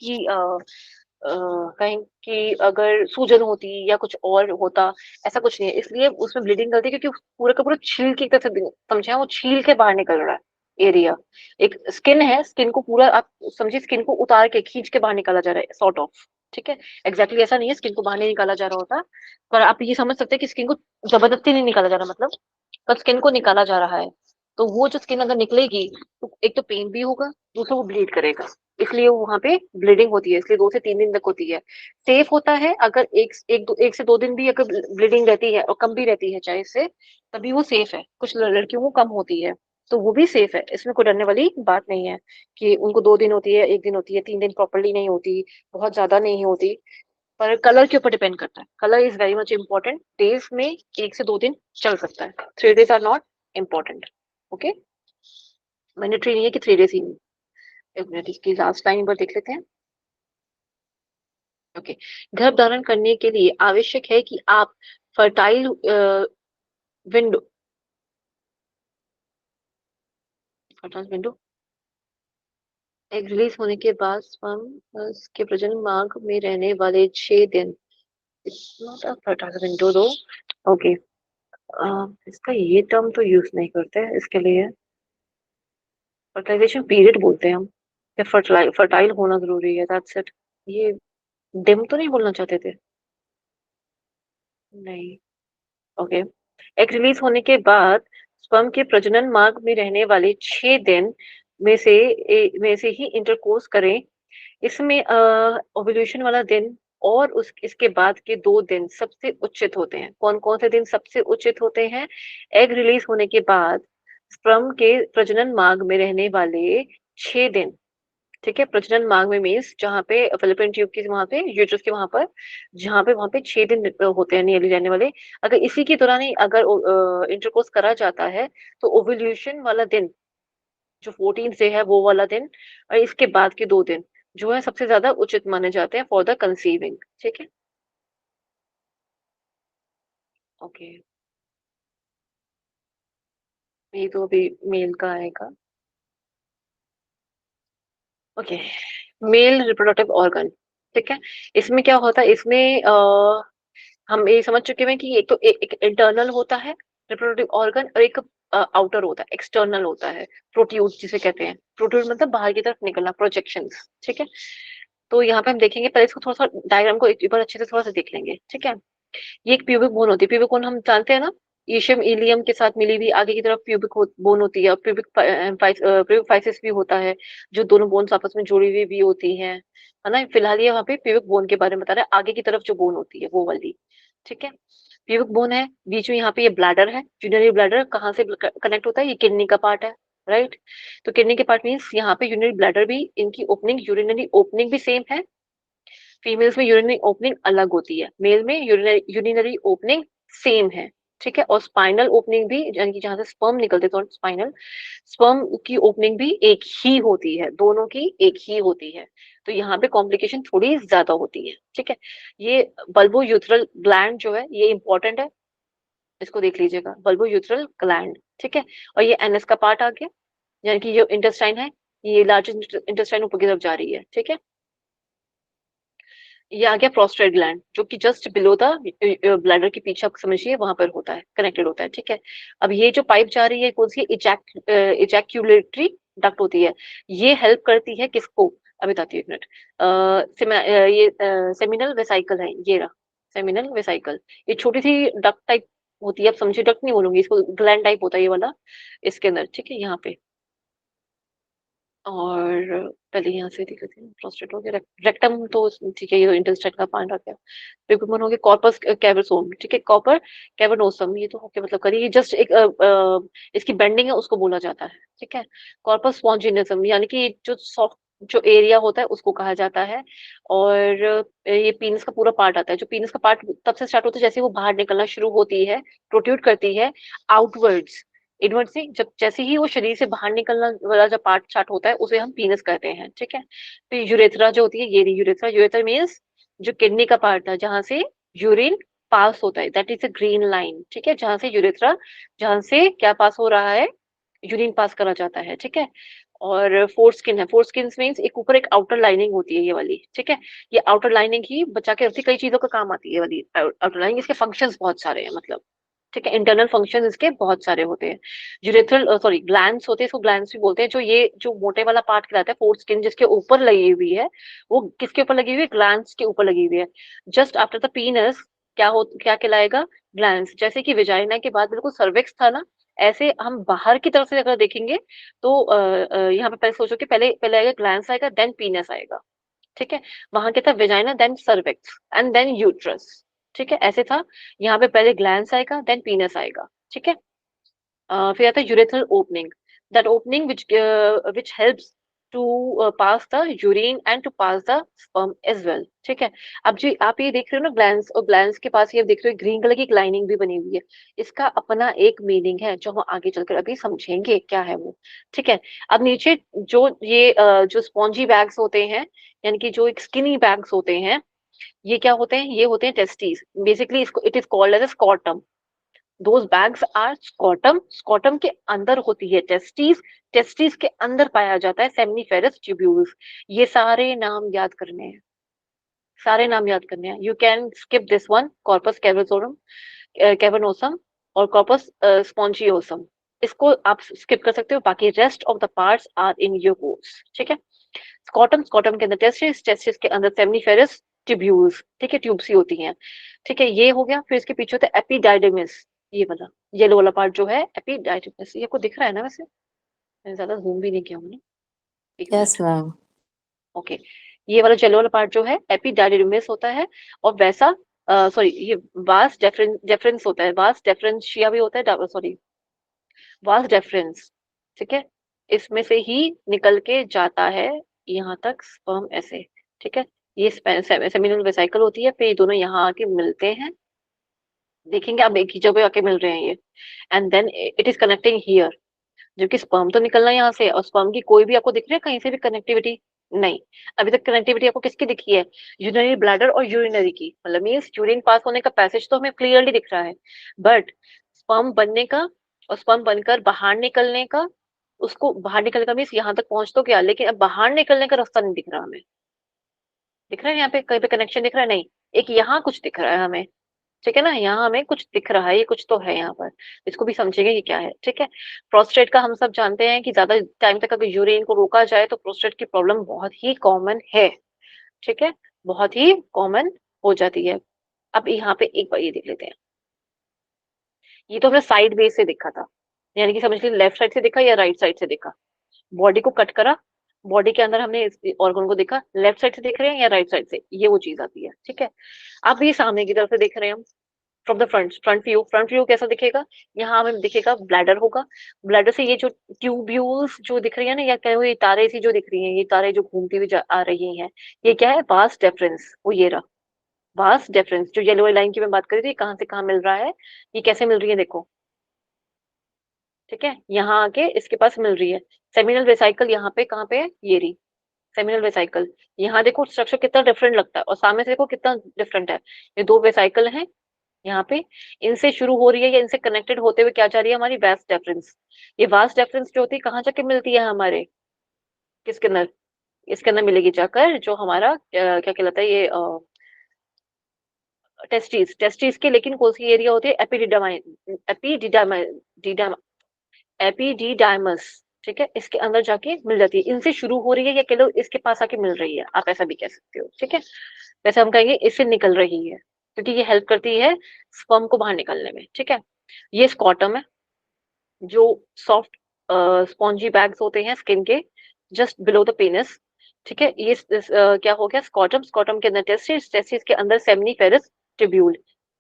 कि अगर सूजन होती या कुछ और होता, ऐसा कुछ नहीं है। इसलिए उसमें ब्लीडिंग करती है क्योंकि पूरा का पूरा छील के, एक तरह से समझे, वो छील के बाहर निकल रहा है एरिया। एक स्किन है, स्किन को पूरा आप समझिए, स्किन को उतार के खींच के बाहर निकाला जा रहा है, सॉर्ट ऑफ, ठीक है। एग्जैक्टली ऐसा नहीं है, स्किन को बाहर नहीं निकाला जा रहा होता, पर आप ये समझ सकते हैं कि स्किन को जबरदस्ती नहीं निकाला जा रहा, मतलब पर स्किन को निकाला जा रहा है। तो वो जो स्किन अगर निकलेगी, तो एक तो पेन भी होगा, दूसरा वो ब्लीड करेगा, इसलिए वो वहां पे ब्लीडिंग होती है, इसलिए 2 से 3 दिन तक होती है। सेफ होता है अगर 1 से 2 दिन भी अगर ब्लीडिंग रहती है और कम भी रहती है चाहे इससे, तभी वो सेफ है। कुछ लड़कियों को कम होती है, तो वो भी सेफ है, इसमें कोई डरने वाली बात नहीं है कि उनको 2 दिन होती है, 1 दिन होती है, 3 दिन प्रॉपरली नहीं होती, बहुत ज्यादा नहीं होती। पर कलर के ऊपर डिपेंड करता है, colour is very much important. Days में 1 से 2 दिन चल सकता है, 3 days are not important, okay. Mandatory नहीं है कि 3 days ही। एक मिनट, इसकी लास्ट लाइन पर देख लेते हैं, ओके। गर्भ धारण करने के लिए आवश्यक है कि आप fertile window fertile window egg release होने के बाद स्पर्म के प्रजनन मार्ग में रहने वाले 6 दिन, it's not a fertile window दो, ओके। इसका ये टर्म तो यूज नहीं करते हैं इसके लिए, फर्टिलाइजेशन पीरियड बोलते हैं हम, या फर्टाइल होना जरूरी है, दैट्स इट। ये डिम तो नहीं बोलना चाहते थे, नहीं, ओके। एग रिलीज होने के बाद स्पर्म के प्रजनन मार्ग में रहने वाले 6 दिन में से ही इंटरकोर्स करें। इसमें ओव्यूलेशन वाला दिन और उस इसके बाद के 2 दिन सबसे उचित होते हैं। कौन कौन से दिन सबसे उचित होते हैं? एग रिलीज होने के बाद स्पर्म के प्रजनन मार्ग में रहने वाले 6 दिन, ठीक है। प्रजनन मार्ग में मीन्स जहाँ पे फैलोपियन ट्यूब के वहां पे, यूट्रस के वहां पर, जहाँ पे वहां पे 6 दिन होते हैं नियरली रहने वाले। अगर इसी के दौरान ही अगर इंटरकोर्स करा जाता है, तो ओव्यूलेशन वाला दिन जो 14th डे है, वो वाला दिन, और इसके बाद के 2 दिन जो है सबसे ज्यादा उचित माने जाते हैं फॉर द कंसीविंग, ठीक है, ओके। ये तो अभी मेल का आएगा, ओके। मेल रिप्रोडक्टिव ऑर्गन, ठीक है। इसमें क्या होता है, इसमें हम ये समझ चुके हैं कि एक तो एक इंटरनल होता है रिप्रोडक्टिव ऑर्गन, और एक आउटर होता है, एक्सटर्नल होता है, प्रोट्यूड जिसे कहते हैं। प्रोट्यूड मतलब बाहर की तरफ निकलना, प्रोजेक्शंस, ठीक है। तो यहाँ पे हम देखेंगे, पहले इसको थोड़ा सा डायग्राम को एक बार अच्छे से थोड़ा सा देख लेंगे, ठीक है। ये एक प्यूबिक बोन होती है, प्यूबिक बोन हम जानते हैं ना, ईशियम इलियम के साथ मिली हुई आगे की तरफ बोन होती है, और प्यूबिक फाइसिस भी होता है, जो दोनों बोन्स आपस में जुड़ी हुई भी होती हैं, है ना। फिलहाल ये वहाँ पे प्यूबिक बोन के बारे में बता रहा है, आगे की तरफ जो बोन होती है वो वाली, ठीक है। प्यूबिक बोन है, बीच में यहाँ पे ये ब्लैडर है, यूरिनरी ब्लैडर कहाँ से कनेक्ट होता है, ये किडनी का पार्ट है, राइट। तो किडनी के पार्ट मीन्स यहाँ पे यूरिनरी ब्लैडर भी, इनकी ओपनिंग, यूरिनरी ओपनिंग भी सेम है। फीमेल्स में यूरिनरी ओपनिंग अलग होती है, मेल में यूरिनरी ओपनिंग सेम है, ठीक है। और स्पाइनल ओपनिंग भी, यानी कि जहां से स्पर्म निकलते तो स्पाइनल स्पर्म की ओपनिंग भी एक ही होती है, दोनों की एक ही होती है। तो यहाँ पे कॉम्प्लिकेशन थोड़ी ज्यादा होती है, ठीक है। ये बल्बो यूथरल ग्लैंड जो है, ये इंपॉर्टेंट है, इसको देख लीजिएगा, बल्बो यूथरल ग्लैंड, ठीक है। और ये एनएस का पार्ट आ गया, यानी कि ये इंटेस्टाइन है, ये लार्जेस्ट इंटेस्टाइन ऊपर की तरफ जा रही है, ठीक है। ये आ गया प्रोस्टेट ग्लैंड, जो कि जस्ट बिलो द ब्लैडर के पीछे आप समझिए वहां पर होता है, कनेक्टेड होता है, ठीक है। अब ये जो पाइप जा रही है, कौन सी इजैक्यूलेटरी डक्ट होती है, ये हेल्प करती है किसको, अभी बताती हूँ, एक मिनट। ये सेमिनल वेसाइकल है, ये रहा सेमिनल वेसाइकल, ये छोटी सी डक्ट टाइप होती है, आप समझिए, डक्ट नहीं बोलूंगी इसको, ग्लैंड टाइप होता है ये वाला, इसके अंदर, ठीक है, यहाँ पे। और पहले यहाँ से दिख रहे थे, प्रोस्टेट हो गया, रेक्टम तो ठीक है, ये इंटेस्टाइन का पार्ट आ गया। रिक्रूटमेंट हो गया कॉर्पस कैवर्सोम, ठीक है, कॉपर कैवर्नोसम, ये तो होके मतलब करिए, ये जस्ट एक इसकी बेंडिंग है, उसको बोला जाता है, ठीक है। कॉर्पस स्पॉन्जिनिज्म, यानी कि जो सॉफ्ट जो एरिया होता है उसको कहा जाता है। और ये पीनस का पूरा पार्ट आता है, जो पीनस का पार्ट तब से स्टार्ट होता है जैसे वो बाहर निकलना शुरू होती है, प्रोट्रूड करती है आउटवर्ड्स, इनवर्ड से जब जैसे ही वो शरीर से बाहर निकलना वाला जब पार्ट स्टार्ट होता है उसे हम पीनस कहते हैं, ठीक है। तो यूरेथ्रा जो होती है, ये यूरेथ्रा, यूरेथ्रा मीन्स जो किडनी का पार्ट था जहां से यूरिन पास होता है, that is a green line, ठीक है, जहां से यूरेथ्रा, जहां से क्या पास हो रहा है, यूरिन पास करा जाता है, ठीक है। और फोर्थ स्किन है, फोर्थ स्किन मीन्स एक ऊपर एक आउटर लाइनिंग होती है ये वाली, ठीक है। ये आउटर लाइनिंग ही बचा के रखती, कई चीजों का काम आती है ये वाली आउटर लाइनिंग, इसके फंक्शंस बहुत सारे हैं मतलब, ठीक है। इंटरनल फंक्शन इसके बहुत सारे होते हैं। यूरेथ्रल सॉरी ग्लैंड्स होते हैं, इसको ग्लैंड्स भी बोलते हैं। जो ये जो मोटे वाला पार्ट कहलाता है फोर्थ स्किन, जिसके ऊपर लगी हुई है, वो किसके ऊपर लगी हुई है, ग्लैंड्स के ऊपर लगी हुई है। जस्ट आफ्टर द पीनस क्या कहलाएगा, ग्लैंड्स। जैसे कि विजाइना के बाद बिल्कुल सर्विक्स था ना, ऐसे हम बाहर की तरफ से अगर देखेंगे तो यहाँ पे पहले सोचो कि पहले पहले आएगा ग्लैंड्स, आएगा देन पीनस आएगा, ठीक है। वहां क्या था, vagina then cervix and then uterus, ठीक है, ऐसे था। यहाँ पे पहले ग्लैंड्स आएगा देन पीनस आएगा, ठीक है। फिर आता है urethral opening, that opening which helps to pass the urine and to pass the sperm as well, ठीक है। अब जी आप ये देख रहे हो ना ग्लैंड्स, और ग्लैंड्स के पास ये देख रहे हो ग्रीन कलर की एक लाइनिंग भी बनी हुई है। इसका अपना एक मीनिंग है जो हम आगे चलकर अभी समझेंगे क्या है वो, ठीक है। अब नीचे जो ये जो स्पॉन्जी बैग्स होते हैं, यानी कि जो एक स्किनी बैग्स होते हैं, ये क्या होते हैं, ये होते हैं टेस्टीज, बेसिकली इसको it is called as scrotum. Those bags are scrotum, scrotum के अंदर होती है टेस्टीज, टेस्टीज के अंदर पाया जाता है सेमिनिफेरस ट्यूब्यूल्स। ये सारे नाम याद करने हैं, सारे नाम याद करने हैं। You can skip this one, corpus cavernosum, cavernosum और कॉर्पस स्पॉन्जियोसम, इसको आप स्किप कर सकते हो, बाकी rest of the parts are in your course, ठीक है। स्कॉटम, स्कॉटम के अंदर टेस्टिस, टेस्टिस के अंदर सेमिनिफेरस ट्यूब्यूल्स, ठीक है, ट्यूब्स ही होती हैं, ठीक है। ये हो गया, फिर इसके पीछे होता है एपिडाइडिमिस, ये वाला येलो वाला पार्ट जो है एपिडाइडिमिस, ये आपको दिख रहा है ना, वैसे मैंने ज्यादा जूम भी नहीं किया हूँ ना, एक Yes, मिनट, ma'am. ओके। ये वाला येलो वाला पार्ट जो है एपिडाइडिमिस होता है, और वैसा सॉरी ये वास डेफरेंस होता है, वास डेफरेंशिया भी होता है, सॉरी वास डेफरेंस, ठीक है। इसमें से ही निकल के जाता है यहाँ तक स्पर्म ऐसे, ठीक है। ये सेमिनल वेसिकल होती है, फिर ये दोनों यहाँ आके मिलते हैं, देखेंगे आप एक ही जगह आके मिल रहे हैं ये, and then it is connecting here. जबकि स्पर्म तो निकलना है यहाँ से, और स्पर्म की कोई भी आपको दिख रही है कहीं से भी कनेक्टिविटी, नहीं। अभी तक कनेक्टिविटी आपको किसकी दिखी है, यूरिनरी ब्लैडर और यूरिनरी की, मतलब मीन्स यूरिन पास होने का पैसेज तो हमें क्लियरली दिख रहा है, बट स्पर्म बनने का और स्पर्म बनकर बाहर निकलने का, उसको बाहर निकलने का मीन्स यहाँ तक पहुंच तो गया, लेकिन अब बाहर निकलने का रास्ता नहीं दिख रहा हमें। दिख रहा है यहाँ पे कहीं पे कनेक्शन दिख रहा है, नहीं। एक यहाँ कुछ दिख रहा है हमें, ठीक है ना, यहाँ हमें कुछ दिख रहा है, ये कुछ तो है यहाँ पर, इसको भी समझेंगे कि क्या है, ठीक है। प्रोस्टेट का हम सब जानते हैं कि ज्यादा टाइम तक अगर यूरिन को रोका जाए तो प्रोस्टेट की प्रॉब्लम बहुत ही कॉमन है, ठीक है, बहुत ही कॉमन हो जाती है। अब यहाँ पे एक बार ये देख लेते हैं, ये तो हमने साइड बेस से देखा था, यानी कि समझ लीजिए लेफ्ट साइड से देखा या राइट साइड से देखा, बॉडी को कट करा, बॉडी के अंदर हमने इस ऑर्गन को देखा, लेफ्ट साइड से देख रहे हैं या राइट साइड से, ये वो चीज आती है, ठीक है। अब ये सामने की तरफ से देख रहे हैं हम, from the front view, front view कैसा दिखेगा, यहाँ हमें दिखेगा ब्लैडर होगा, ब्लैडर से ये जो ट्यूब्यूल्स जो दिख रही है ना, या कहो ये तारे सी जो दिख रही हैं, ये तारे जो घूमती हुई आ रही हैं, ये क्या है, वास डेफरेंस, वो ये रहा वास डेफरेंस, जो येलो लाइन की मैं बात कर रही थी, कहाँ से कहाँ मिल रहा है, ये कैसे मिल रही है देखो, ठीक है, यहाँ आके इसके पास मिल रही है। सेमिनल वेसिकल यहाँ पे कहाँ पे है, ये रही सेमिनल वेसिकल, यहाँ देखो स्ट्रक्चर कितना डिफरेंट लगता है, और सामने से देखो कितना डिफरेंट है। ये दो वेसिकल हैं यहाँ पे, इनसे शुरू हो रही है या इनसे कनेक्टेड होते हुए क्या जा रही है, हमारी वास डेफरेंस। ये वास डेफरेंस जो होती है कहाँ जाके मिलती है हमारे, किसके अंदर, इसके अंदर मिलेगी जाकर जो हमारा क्या कहलाता है ये टेस्टिस, टेस्टिस के, लेकिन कौन सी एरिया होती है, एपिडिडाइमस, एपिडिडाइमस, ठीक है, इसके अंदर जाके मिल जाती है, इनसे शुरू हो रही है या कह लो इसके पास आके मिल रही है, आप ऐसा भी कह सकते हो, ठीक है। वैसे हम कहेंगे इससे निकल रही है, क्योंकि ये हेल्प करती है स्पर्म को बाहर निकलने में, ठीक है। ये स्कॉटम है, जो सॉफ्ट स्पॉन्जी बैग्स होते हैं स्किन के, जस्ट बिलो द पेनिस, ठीक है। ये क्या हो गया, स्कॉटम, स्कॉटम के अंदर टेस्टिस, टेस्टिस के अंदर सेमिनिफेरस ट्यूब्यूल,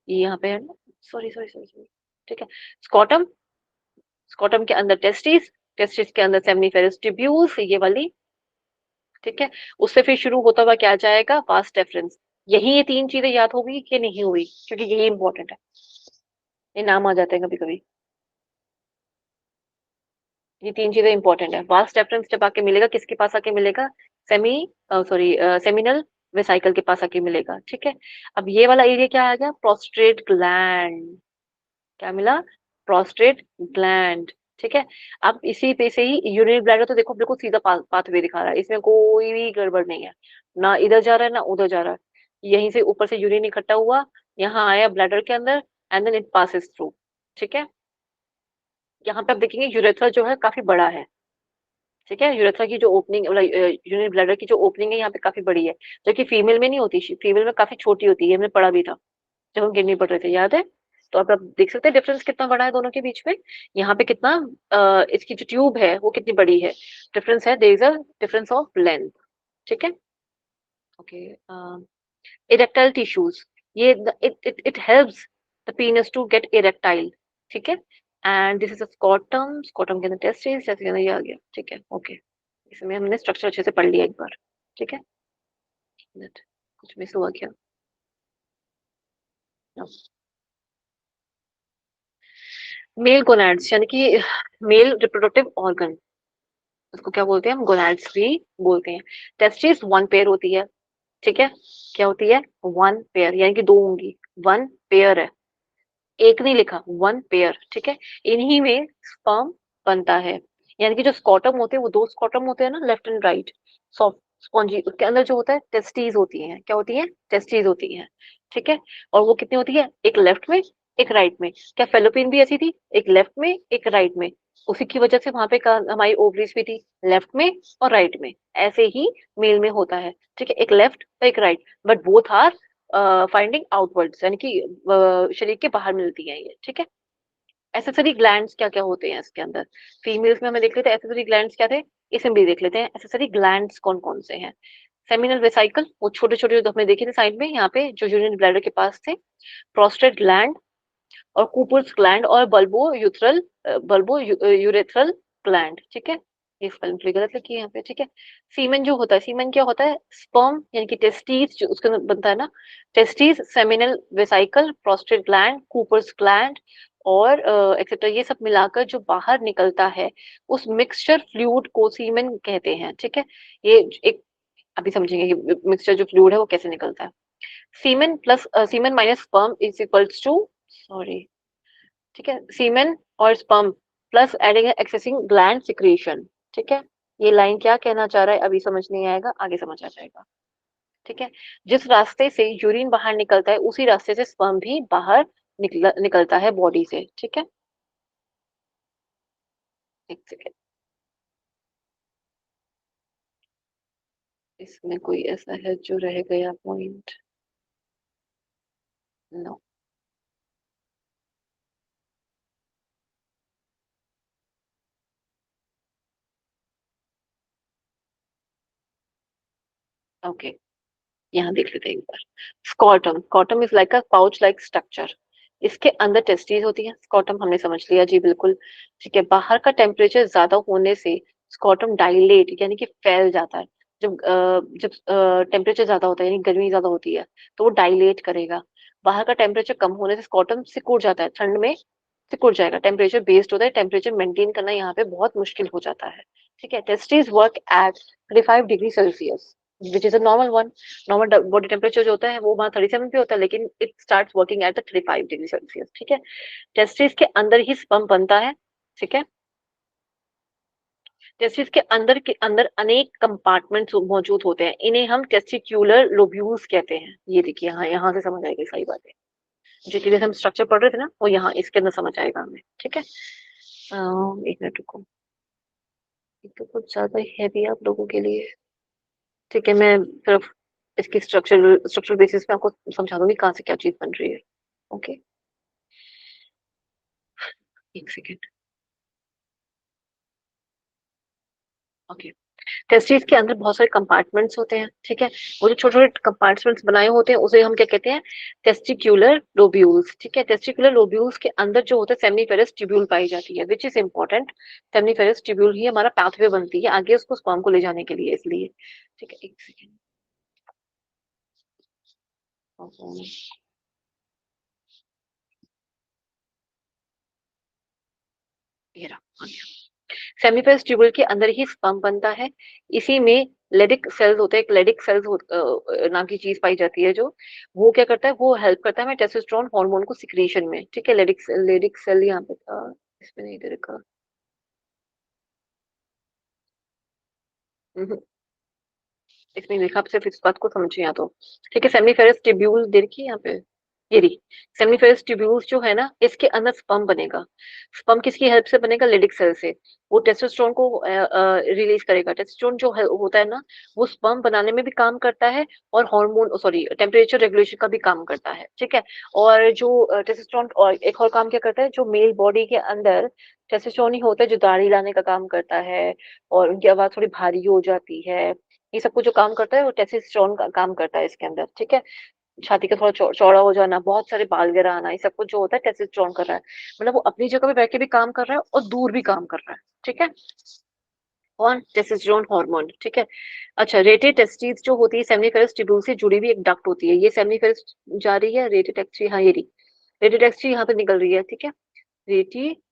ये यहाँ पे है ना, सॉरी सॉरी सॉरी सॉरी, ठीक है। स्कॉटम, स्कॉटम के अंदर टेस्टिस, टेस्टिस के अंदर सेमिनिफेरस ट्यूब्यूल्स, ये वाली, ठीक है। उससे फिर शुरू होता हुआ क्या जाएगा, वास डेफरेंस। यही ये तीन चीजें याद होगी कि नहीं हुई, क्योंकि यही इंपॉर्टेंट है, ये नाम आ जाते हैं कभी कभी। ये 3 चीजें इंपॉर्टेंट है। वास डेफरेंस जब आके मिलेगा किसके पास आके मिलेगा? सेमिनल वेसिकल के पास आके मिलेगा, ठीक है। अब ये वाला एरिया क्या आ गया? Prostate gland. क्या मिला? प्रोस्ट्रेट ग्लैंड, ठीक है। अब इसी पे से ही यूरिनरी ब्लैडर तो देखो बिल्कुल सीधा पाथवे दिखा रहा है, इसमें कोई भी गड़बड़ नहीं है, ना इधर जा रहा है ना उधर जा रहा है। यहीं से ऊपर से यूरिन इकट्ठा हुआ, यहाँ आया ब्लैडर के अंदर, and then it passes through, ठीक है। यहाँ पे आप देखेंगे यूरेथ्रा जो है काफी बड़ा है, ठीक है। यूरेथ्रा की जो ओपनिंग, यूरिनरी ब्लैडर की जो ओपनिंग है यहाँ पे काफी बड़ी है, जो कि फीमेल में नहीं होती, फीमेल में काफी छोटी होती है, हमने पढ़ा भी था जब हम गिरनी पड़ रहे थे, याद है। तो अब आप देख सकते हैं डिफरेंस कितना बड़ा है दोनों के बीच में। यहाँ पे कितना इसकी जो ट्यूब है वो कितनी बड़ी है, डिफरेंस है, there is a difference of length, ठीक है। ओके, इरेक्टाइल टिश्यूज, ये it helps the penis to get erectile, ठीक है। And this is a scrotum, scrotum के अंदर टेस्टिस, जैसे के अंदर ये आ गया, ठीक है। ओके, इसमें हमने स्ट्रक्चर अच्छे से पढ़ लिया एक बार, ठीक है। कुछ मिस हुआ क्या? मेल गोनैड्स यानी कि मेल रिप्रोडक्टिव ऑर्गन, उसको क्या बोलते हैं हम? गोनैड्स भी बोलते हैं। टेस्टिस वन पेयर होती है, ठीक है। क्या होती है? वन पेयर, यानी कि दो होंगी, वन पेयर है, एक नहीं लिखा, वन पेयर, ठीक है। इन्हीं में स्पर्म बनता है, यानी कि जो स्कॉटम होते हैं वो दो स्कॉटम होते हैं ना, left and right, soft spongy, उसके अंदर जो होता है टेस्टीज होती हैं। क्या होती है? टेस्टीज होती हैं, ठीक है। और वो कितनी होती है? एक लेफ्ट में एक राइट में। क्या फेलोपिन भी ऐसी थी? एक लेफ्ट में एक राइट में, उसी की वजह से वहां पे हमारी ओवरीज भी थी लेफ्ट में और राइट में। ऐसे ही मेल में होता है, ठीक है, एक लेफ्ट और एक right, but both are finding outwards, यानी कि शरीर के बाहर मिलती है ये, ठीक है। एसेसरी ग्लैंड्स क्या क्या होते हैं इसके अंदर? फीमेल्स में हमें देख लेते हैं एसेसरी ग्लैंड्स क्या थे, इसमें भी देख लेते हैं एसेसरी ग्लैंड्स कौन कौन से हैं। सेमिनल वेसिकल, वो छोटे छोटे जो हमने देखे थे साइड में यहाँ पे जो यूरिनरी ब्लैडर के पास थे। प्रोस्टेट ग्लैंड और कूपर्स ग्लैंड और बल्बो यूरेथ्रल ग्लैंड, ठीक है। ये स्पेलिंग थोड़ी गलत लिखी है यहाँ पे, ठीक है। सीमेन जो होता है, सीमेन क्या होता है? स्पर्म, यानी कि टेस्टीज जो उसके अंदर बनता है ना, testes, seminal vesicle, prostate gland, Cooper's gland और एक्सेट्रा, ये सब मिलाकर जो बाहर निकलता है उस मिक्सचर फ्लूइड को सीमेन कहते हैं, ठीक है। ये एक, अभी समझेंगे कि मिक्सचर जो फ्लूइड है वो कैसे निकलता है। Semen minus sperm is equals to, sorry, ठीक है, सीमेन और sperm plus adding accessing gland secretion, ठीक है। ये लाइन क्या कहना चाह रहा है अभी समझ नहीं आएगा, आगे समझ आ जाएगा, ठीक है। जिस रास्ते से यूरिन बाहर निकलता है उसी रास्ते से स्पर्म भी बाहर निकलता है बॉडी से, ठीक है। एक सेकेंड, इसमें कोई ऐसा है जो रह गया पॉइंट? नो। ओके, यहाँ देख लेते हैं एक बार। Scrotum, scrotum is like a pouch like structure, इसके अंदर टेस्टीज होती है। स्कॉटम हमने समझ लिया जी, बिल्कुल, ठीक है। बाहर का टेम्परेचर ज्यादा होने से स्कॉटम डायलेट यानी कि फैल जाता है। जब टेम्परेचर ज्यादा होता है यानी गर्मी ज्यादा होती है तो वो डायलेट करेगा। बाहर का टेम्परेचर कम होने से स्कॉटम सिकुड़ जाता है, ठंड में सिकुड़ जाएगा, टेम्परेचर बेस्ड होता है, टेम्परेचर मेंटेन करना यहाँ पे बहुत मुश्किल हो जाता है, ठीक है। Testes work at 35 degree Celsius, which is a normal one. Normal body temperature जो होता है वो वहाँ 37 पे होता है, लेकिन it start working at 35 degree Celsius, ठीक है। टेस्टिस के अंदर ही स्पर्म बनता है, ठीक है। टेस्टिस के अंदर अनेक कंपार्टमेंट्स मौजूद होते हैं, इन्हें हम टेस्टिक्यूलर लोब्यूल्स कहते हैं। ये देखिए, यहाँ यहाँ से समझ आएगी सही बात है, जो चीजें हम स्ट्रक्चर पढ़ रहे थे ना वो यहाँ इसके अंदर समझ आएगा हमें, ठीक है। एक मिनट रुको, ये तो कुछ ज्यादा हैवी है आप लोगों के लिए, ठीक है। मैं सिर्फ इसकी स्ट्रक्चरल बेसिस पे आपको समझा दूंगी कहाँ से क्या चीज बन रही है, ओके। एक सेकेंड, ओके। टेस्टिस के अंदर बहुत सारे कंपार्टमेंट्स होते हैं, ठीक है। वो जो छोटे छोटे कंपार्टमेंट्स बनाए होते हैं उसे हम क्या कहते हैं? टेस्टिक्यूलर लोब्यूल्स, ठीक है। टेस्टिकुलर लोब्यूल्स के अंदर जो होता है सेमनीफेरस ट्यूब्यूल पाई जाती है, which is important. Seminiferous tubule ही हमारा पाथवे बनती है आगे उसको स्पर्म को ले जाने के लिए, इसलिए, ठीक है। एक सेकेंड, ये रहा, आ गया। सेमीफेरस ट्यूब्यूल के अंदर ही स्पर्म बनता है। इसी में लेडिक सेल्स होते हैं, एक लेडिक सेल्स नाम की चीज पाई जाती है जो, वो क्या करता है, वो हेल्प करता है हमें टेस्टोस्टेरोन हार्मोन को सिक्रीशन में। ठीक है, लेडिक सेल यहाँ पे था, इसमें नहीं दे रखा। इसमें लिखा, आप सिर्फ इस बात को समझिए यहाँ तो। ठीक है, सेमिनिफेरस ट्यूब्यूल दे रखी है यहाँ पे, ये रही सेमिनिफेरस ट्यूब्यूल्स जो है ना, इसके अंदर स्पर्म बनेगा। स्पर्म किसकी हेल्प से बनेगा? लेडिक सेल से। वो टेस्टोस्टेरोन को रिलीज करेगा। टेस्टोस्टेरोन जो होता है ना, वो स्पर्म बनाने में भी काम करता है और हार्मोन सॉरी टेम्परेचर रेगुलेशन का भी काम करता है। ठीक है, और जो टेस्टोस्टेरोन और एक और काम क्या करता है, जो मेल बॉडी के अंदर टेस्टोस्टेरोन ही होता है जो दाढ़ी लाने का काम करता है, और उनकी आवाज थोड़ी भारी हो जाती है। ये सब कुछ जो काम करता है वो टेस्टोस्टेरोन का काम करता है इसके अंदर। ठीक है, छाती का थोड़ा चौड़ा हो जाना, बहुत सारे बाल गिरा आना, ये सब कुछ जो होता है टेस्टोस्टेरोन कर रहा है। मतलब वो अपनी जगह पे बैठ के भी काम कर रहा है और दूर भी काम कर रहा है। ठीक है, कौन? Testosterone hormone. ठीक है, अच्छा, रेटेड टेस्टिस जो होती है सेमिनिफेरस ट्यूब्यूल से जुड़ी हुई एक डक्ट होती है। ये सेमिनिफेरस जा रही है, रेटेड टेस्टी, हाँ ये रही रेटेड टेस्टी यहाँ पे निकल रही है। ठीक है,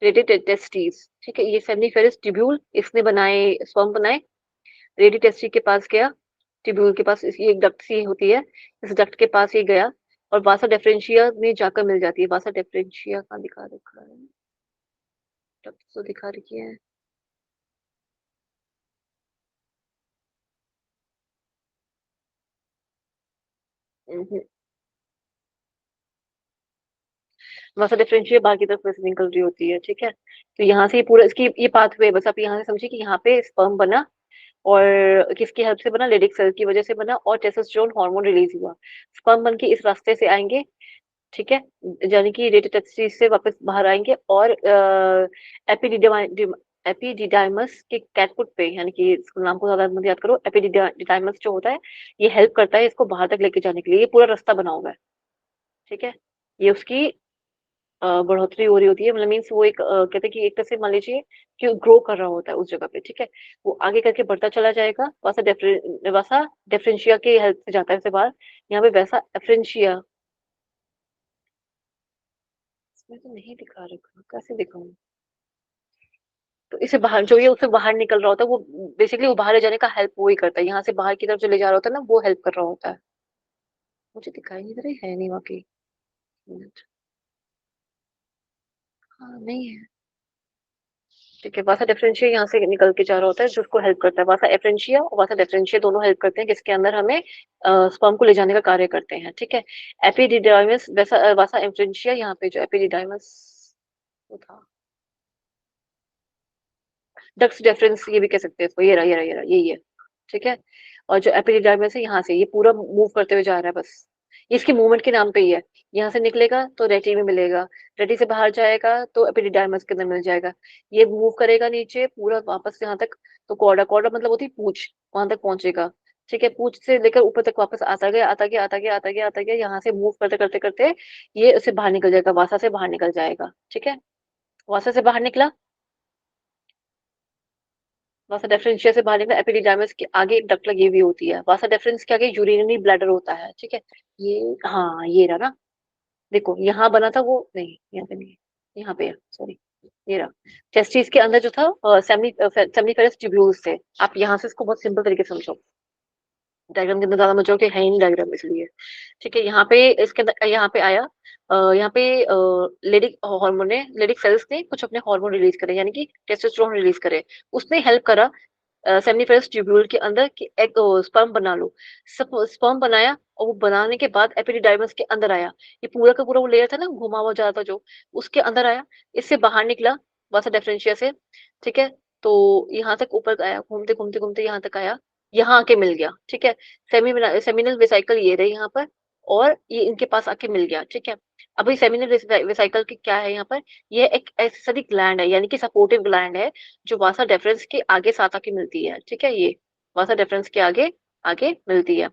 रेटेड टेस्टिस। ठीक है, ये सेमिनिफेरस ट्यूब्यूल इसने बनाए, स्पर्म बनाए, रेडी टेस्टी के पास गया, ट्यूब्यूल के पास, ये एक डक्ट सी होती है, इस डक्ट के पास ये गया और वासा डिफरेंशिया में जाकर मिल जाती है। वासा डिफरेंशिया कहाँ दिखा रखा है? डक्ट तो दिखा रखी है। हम्म, वासा डिफरेंशिया बाहर की तरफ वैसे निकल रही होती है। ठीक है, तो यहाँ से ये पूरा इसकी ये पाथवे, बस आप यहाँ से समझिए कि यहाँ पे स्पर्म बना और किसकी हेल्प से बना? लेडिक सेल की वजह से बना, और टेस्टोस्टेरोन हार्मोन रिलीज हुआ। स्पर्म बन के इस रास्ते से आएंगे। ठीक है, यानी कि रेटिटेस्टिस से वापस बाहर आएंगे और एपिडिडाइमस के कैटफुट पे, यानी कि इसको नाम को ज्यादा मत याद करो, एपिडिडाइमस जो होता है ये हेल्प करता है इसको बाहर तक लेके जाने के लिए। ये पूरा रास्ता बना हुआ है। ठीक है, ये उसकी बढ़ोतरी हो रही होती है, मतलब मीन्स वो एक कहते हैं कि एक तरह से मान लीजिए कि ग्रो कर रहा होता है उस जगह पे। ठीक है, वो आगे करके बढ़ता चला जाएगा। वैसा डिफरेंशिया के हेल्प से जाता है से बाहर। यहाँ पे वैसा एफरेंशिया, इसमें तो नहीं दिखा रखा, कैसे दिखाऊं? तो इसे बाहर जो ये उससे बाहर निकल रहा होता है, वो बेसिकली वो बाहर ले जाने का हेल्प वो ही करता है। यहाँ से बाहर की तरफ जो ले जा रहा होता है ना, वो हेल्प कर रहा होता है। मुझे दिखाई नहीं दे रही है, नहीं वाकई। मिनट, हाँ नहीं है। ठीक है, वासा डिफरेंशिया यहाँ से निकल के जा रहा होता है जो उसको हेल्प करता है। वासा एफरेंशिया और वासा डिफरेंशिया दोनों हेल्प करते हैं, जिसके अंदर हमें स्पर्म को ले जाने का कार्य करते हैं। ठीक है, एपिडिडाइमस वैसा वासा एफरेंशिया, यहाँ पे जो एपिडिडाइमस वो था, डक्स डेफरेंस ये भी कह सकते हैं इसको, ये रहा यही है। ठीक है, और जो एपिडिडाइमस है यहाँ से ये पूरा मूव करते हुए जा रहा है, बस ये इसके मूवमेंट के नाम पे ही है। यहाँ से निकलेगा तो रेटी में मिलेगा, रेटी से बाहर जाएगा तो एपिडिडाइमस के अंदर मिल जाएगा। ये मूव करेगा नीचे पूरा वापस यहाँ तक, तो कॉर्डा, कॉर्डा मतलब होती है पूंछ, वहां तक पहुंचेगा। ठीक है, पूंछ से लेकर ऊपर तक वापस आता गया आता गया आता गया आता गया आता गया, यहाँ से मूव करते करते करते ये उससे बाहर निकल जाएगा, वासा से बाहर निकल जाएगा। ठीक है, वासा से बाहर निकला, वासा डेफरेंशिया से बाहर निकला, एपिडिडाइमिस के आगे एक डक्ट लगी हुई होती है। वासा डेफरेंस के आगे यूरिनरी ब्लैडर होता है। ठीक है, ये हाँ ये रहा ना, देखो यहाँ बना था वो, नहीं यहाँ पे नहीं है, यहाँ पे है, सॉरी, ये रहा। टेस्टिस के अंदर जो था सेमिनिफेरस ट्यूब्यूल्स थे। आप यहाँ से इसको बहुत सिंपल तरीके से समझो, डायग्राम के अंदर ज्यादा मत जाओ कि है ही नहीं डायग्राम इसलिए। ठीक है, यहाँ पे इसके अंदर यहाँ पे आया, यहाँ पे लेडिक हार्मोन ने, लेडिक सेल्स ने कुछ अपने हार्मोन रिलीज करे, यानी कि टेस्टोस्टेरोन रिलीज करे। उसने हेल्प करा सेमिनिफेरस ट्यूब्यूल के अंदर कि एक स्पर्म बना लो। स्पर्म बनाया और वो बनाने के बाद एपिडिडाइमस के अंदर आया। ये पूरा का पूरा वो लेयर था ना, घुमा हुआ जा रहा था जो, उसके अंदर आया, इससे बाहर निकला वासा डिफरेंशिया से। ठीक है, तो यहाँ तक ऊपर आया, घूमते घूमते घूमते यहाँ तक आया, यहाँ आके मिल गया। ठीक है, सेमिनल वेसिकल ये रहे यहाँ पर, और ये इनके पास आके मिल गया। ठीक है, अभी सेमिनल वेसिकल की क्या है यहाँ पर, ये एक ऐसी ग्लैंड है, यानी कि सपोर्टिव ग्लैंड है, जो वासा डेफरेंस के आगे साथ आके मिलती है। ठीक है, ये वासा डेफरेंस के आगे आगे मिलती है।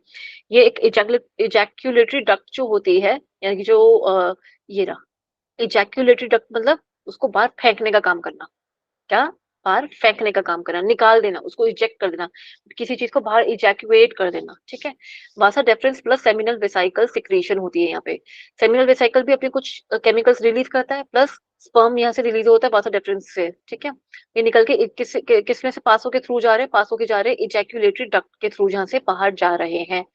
ये एक इजैक्यूलेटरी डक्ट जो होती है, यानी कि जो ये रहा इजैक्यूलेटरी डक्ट, मतलब उसको बाहर फेंकने का काम करना। क्या? बाहर फेंकने का काम करना, निकाल देना, उसको इजेक्ट कर देना, किसी चीज को बाहर इजैक्यूएट कर देना। ठीक है, vasa deferens plus seminal vesicle secretion होती है यहाँ पे। सेमिनल वेसिकल भी अपने कुछ केमिकल्स रिलीज करता है, प्लस स्पर्म यहाँ से रिलीज होता है वासा डेफरेंस से, ठीक है। ये निकल के किस में से पासों के थ्रू जा रहे हैं, पासों के जा रहे हैं इजैक्यूलेटरी डक्ट के थ्रू, जहाँ से बाहर जा रहे हैं।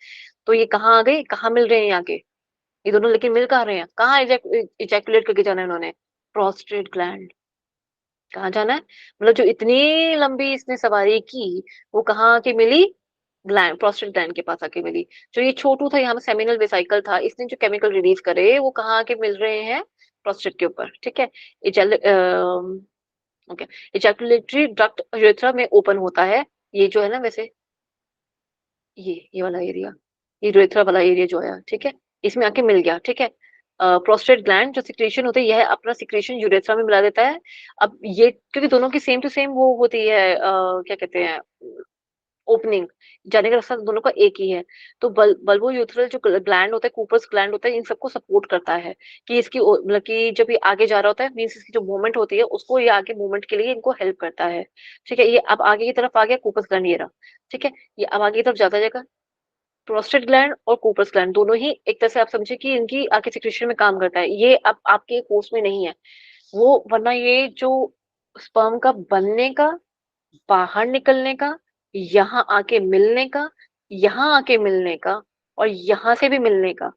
तो ये कहाँ आ गए, कहाँ मिल रहे हैं यहाँ के, ये दोनों लेकिन मिल कहाँ रहे हैं, कहाँ इजैक्यूलेट करके जाना है इन्होंने, प्रोस्टेट ग्लैंड। कहाँ जाना है, मतलब जो इतनी लंबी इसने सवारी की, वो कहाँ आके मिली, ग्लैंड, प्रोस्टेट ग्लैंड के पास आके मिली। जो ये छोटू था यहाँ पे सेमिनल वेसिकल था, इसने जो केमिकल रिलीज करे वो कहाँ आके मिल रहे हैं, प्रोस्टेट के ऊपर, ठीक है। ओके, इजैकुलेटरी डक्ट यूरेथ्रा में ओपन होता है, ये जो है ना वैसे, ये वाला एरिया, ये यूरेथ्रा वाला एरिया जो है, ठीक है, इसमें आके मिल गया, ठीक है। प्रोस्टेट ग्लैंड जो सिक्रेशन होती है, यह अपना सिक्रेशन यूरेथ्रा में मिला देता है। अब ये क्योंकि दोनों की सेम टू सेम वो होती है, क्या कहते हैं, ओपनिंग, जाने का रास्ता दोनों का एक ही है। तो बल्बो यूथरल जो ग्लैंड होता है, कूपर्स ग्लैंड होता है, इन सबको सपोर्ट करता है कि इसकी मतलब कि जब ये आगे जा रहा होता है, मीन्स इसकी जो मूवमेंट होती है उसको ये आगे मूवमेंट के लिए इनको हेल्प करता है, ठीक है। ये अब आगे की तरफ आ गया कूपर्स ग्लैंड, ये रहा, ठीक है। ये अब आगे की तरफ जाता जाएगा। प्रोस्टेट ग्लैंड और कूपर्स ग्लैंड दोनों ही एक तरह से आप समझे कि इनकी आगे सिक्रेशन में काम करता है। ये अब आपके कोर्स में नहीं है वो, वरना ये जो स्पर्म का बनने का, बाहर निकलने का, यहाँ आके मिलने का, यहाँ आके मिलने का, और यहाँ से भी मिलने का,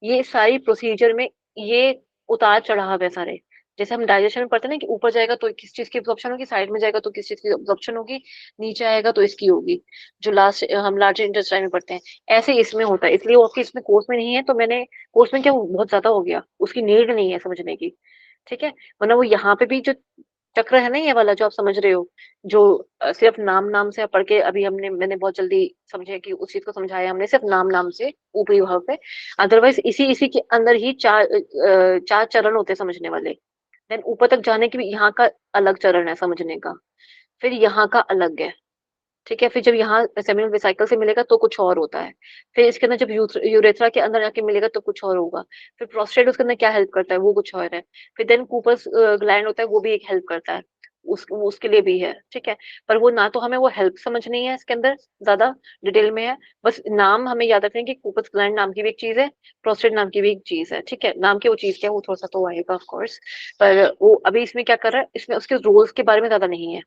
ये सारी प्रोसीजर में ये उतार चढ़ाव है सारे। जैसे हम डाइजेशन में पढ़ते हैं ना कि ऊपर जाएगा तो किस चीज की एब्जॉर्प्शन होगी, साइड में जाएगा तो किस चीज की एब्जॉर्प्शन होगी, नीचे आएगा तो इसकी होगी, जो लास्ट हम लार्ज इंटेस्टाइन में पढ़ते हैं। ऐसे इसमें होता है, इसलिए वो आपके इसमें कोर्स में नहीं है, तो मैंने कोर्स में क्या बहुत ज्यादा हो गया, उसकी नीड नहीं है समझने की, ठीक है। वरना वो यहाँ पे भी जो चक्र है ना, ये वाला जो आप समझ रहे हो, जो सिर्फ नाम नाम से पढ़ के अभी मैंने बहुत जल्दी समझे कि उस चीज को समझाया हमने, सिर्फ नाम नाम से ऊपरी भाव पे। अदरवाइज इसी इसी के अंदर ही चार चरण होते हैं समझने वाले। देन ऊपर तक जाने की भी यहाँ का अलग चरण है समझने का, फिर यहाँ का अलग है, ठीक है। फिर जब यहाँ सेमिनल वेसिकल से मिलेगा तो कुछ और होता है, फिर इसके अंदर जब यूरेथ्रा के अंदर जाके मिलेगा तो कुछ और होगा, फिर प्रोस्टेट उसके अंदर क्या हेल्प करता है वो कुछ और है, फिर देन कूपर्स ग्लैंड होता है, वो भी एक हेल्प करता है, उसके लिए भी है, ठीक है। पर वो ना तो हमें वो हेल्प समझ नहीं है इसके अंदर, ज्यादा डिटेल में है, बस नाम हमें याद रखना है कि कूपर्स ग्लैंड नाम की भी एक चीज है, प्रोस्टेट नाम की भी एक चीज है, ठीक है। नाम की वो चीज क्या है वो थोड़ा सा तो आएगा ऑफ कोर्स, पर वो अभी इसमें क्या कर रहा है, इसमें उसके रोल्स के बारे में ज्यादा नहीं है,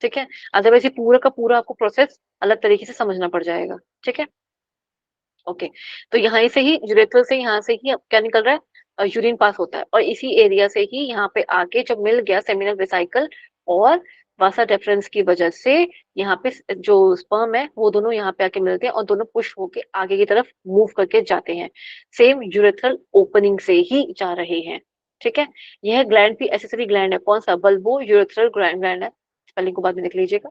ठीक है। अदरवाइज ये पूरा का पूरा आपको प्रोसेस अलग तरीके से समझना पड़ जाएगा, ठीक है। ओके, तो यहाँ से ही यूरेथ्रल से यहाँ से ही अब क्या निकल रहा है, यूरिन पास होता है, और इसी एरिया से ही यहाँ पे आके जब मिल गया सेमिनल वेसिकल और वासा डेफरेंस की वजह से यहाँ पे जो स्पर्म है वो दोनों यहाँ पे आके मिलते हैं और दोनों पुश होके आगे की तरफ मूव करके जाते हैं, सेम यूरेथ्रल ओपनिंग से ही जा रहे हैं, ठीक है। यह ग्लैंड भी एसेसरी ग्लैंड है, कौन सा, बल्बो यूरेथ्रल ग्लैंड है, स्पेलिंग को बाद में देख लीजिएगा।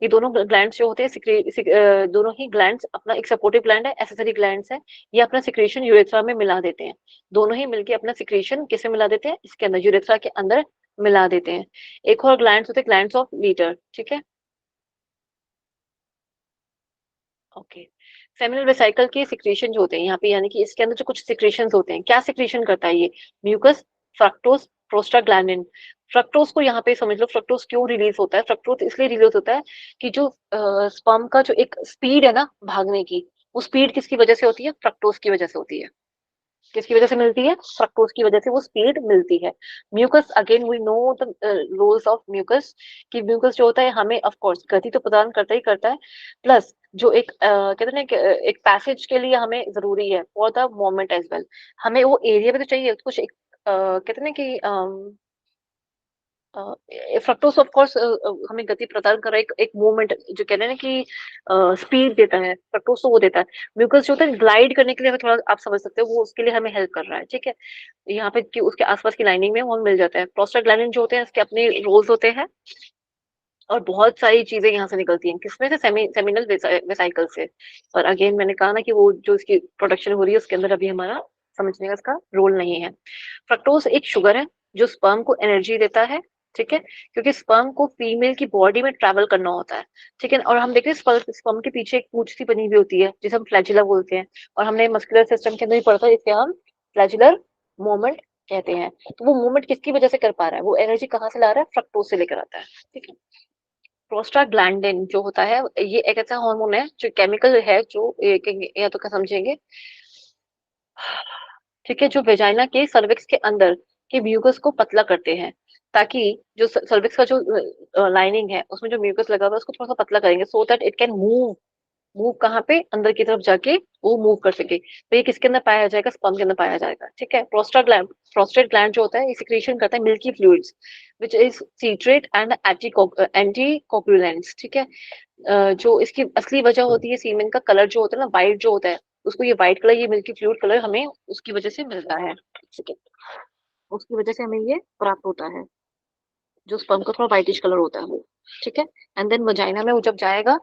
ये दोनों ग्लैंड्स जो होते हैं दोनों ही ग्लैंड्स अपना एक सपोर्टिव ग्लैंड है, एसेसरी ग्लैंड्स है, ये अपना सिक्रेशन यूरेथ्रा में मिला देते हैं, दोनों ही मिलके अपना सिक्रेशन किसमें मिला देते हैं, इसके अंदर यूरेथ्रा के अंदर मिला देते हैं। एक और ग्लैंड्स होते हैं ग्लैंड्स ऑफ लीटर, ठीक है। ओके, सेमिनल वेसिकल के सिक्रेशन जो होते हैं यहाँ पे, यानी कि इसके अंदर जो कुछ सिक्रेशन होते हैं, क्या सिक्रेशन करता है ये, म्यूकस, फ्रक्टोज, प्रोस्टाग्लैंडिन। फ्रक्टोज को यहाँ पे समझ लो, फ्रक्टोज क्यों रिलीज होता है, फ्रक्टोज इसलिए रिलीज होता है कि जो स्पर्म का जो एक स्पीड है ना भागने की, वो स्पीड किसकी वजह से होती है, फ्रक्टोज की वजह से होती है। किसकी वजह से मिलती है, फ्रक्टोज की वजह से वो स्पीड मिलती है। Mucus, again we know the roles of mucus, कि म्यूकस जो होता है हमें ऑफ कोर्स गति तो प्रदान करता ही करता है, प्लस जो एक कहते हैं ना कि, एक पैसेज के लिए हमें जरूरी है for the moment as well, हमें वो एरिया भी तो चाहिए कुछ एक, कहते हैं ना कि फ्रक्टोज ऑफ कोर्स हमें गति प्रदान कर रहा है, एक मूवमेंट जो कहते हैं ना कि स्पीड देता है, फ्रक्टोज तो वो देता है। म्यूकस जो होता है ग्लाइड करने के लिए, हमें थोड़ा आप समझ सकते हो, वो उसके लिए हमें हेल्प कर रहा है, ठीक है। यहाँ पे कि उसके आसपास की लाइनिंग में वो हमें मिल जाता है। प्रोस्टाग्लैंडिन जो होते हैं इसके अपने रोल्स होते हैं, और बहुत सारी चीजें यहाँ से निकलती हैं, किसमें से, सेमिनल वेसिकल से। पर अगेन मैंने कहा ना कि वो जो इसकी प्रोडक्शन हो रही है उसके अंदर अभी हमारा समझने का इसका रोल नहीं है। फ्रक्टोज एक शुगर है जो स्पर्म को एनर्जी देता है, ठीक है, क्योंकि स्पर्म को फीमेल की बॉडी में ट्रैवल करना होता है, ठीक है। और हम देखते हैं स्पर्म के पीछे एक पूंछ सी बनी हुई होती है जिसे हम फ्लैजिला बोलते हैं, और हमने मस्कुलर सिस्टम के अंदर ही पढ़ा था, इसे हम फ्लैजिलर मूवमेंट कहते हैं। तो वो मूवमेंट किसकी वजह से कर पा रहा है, वो एनर्जी कहाँ से ला रहा है, फ्रक्टोज से लेकर आता है, ठीक है। प्रोस्टाग्लैंडिन जो होता है ये एक ऐसा हार्मोन है जो केमिकल है, जो या तो क्या समझेंगे, ठीक है, जो वेजाइना के सर्विक्स के अंदर कि म्यूकस को पतला करते हैं, ताकि जो सर्विक्स का जो लाइनिंग है उसमें जो म्यूकस लगा हुआ है उसको थोड़ा सा पतला करेंगे, so that it can move move कहाँ पे, अंदर की तरफ जाके वो मूव कर सके। तो ये किसके अंदर पाया जाएगा, स्पर्म के अंदर पाया जाएगा। ठीक है। प्रोस्टेट ग्लैंड जो होता है ये सिक्रीशन करता है milky fluids which is citrate and anticoagulants. ठीक है। जो इसकी असली वजह होती है सीमेन का कलर जो होता है ना, व्हाइट जो होता है, उसको ये व्हाइट कलर, ये मिल्की फ्लूइड कलर हमें उसकी वजह से मिलता है। ठीक है। उसकी वजह से हमें ये प्राप्त होता है, जो स्पर्म का थोड़ा व्हाइटिश कलर होता है वो। ठीक है। एंड देन वजाइना में वो जब जाएगा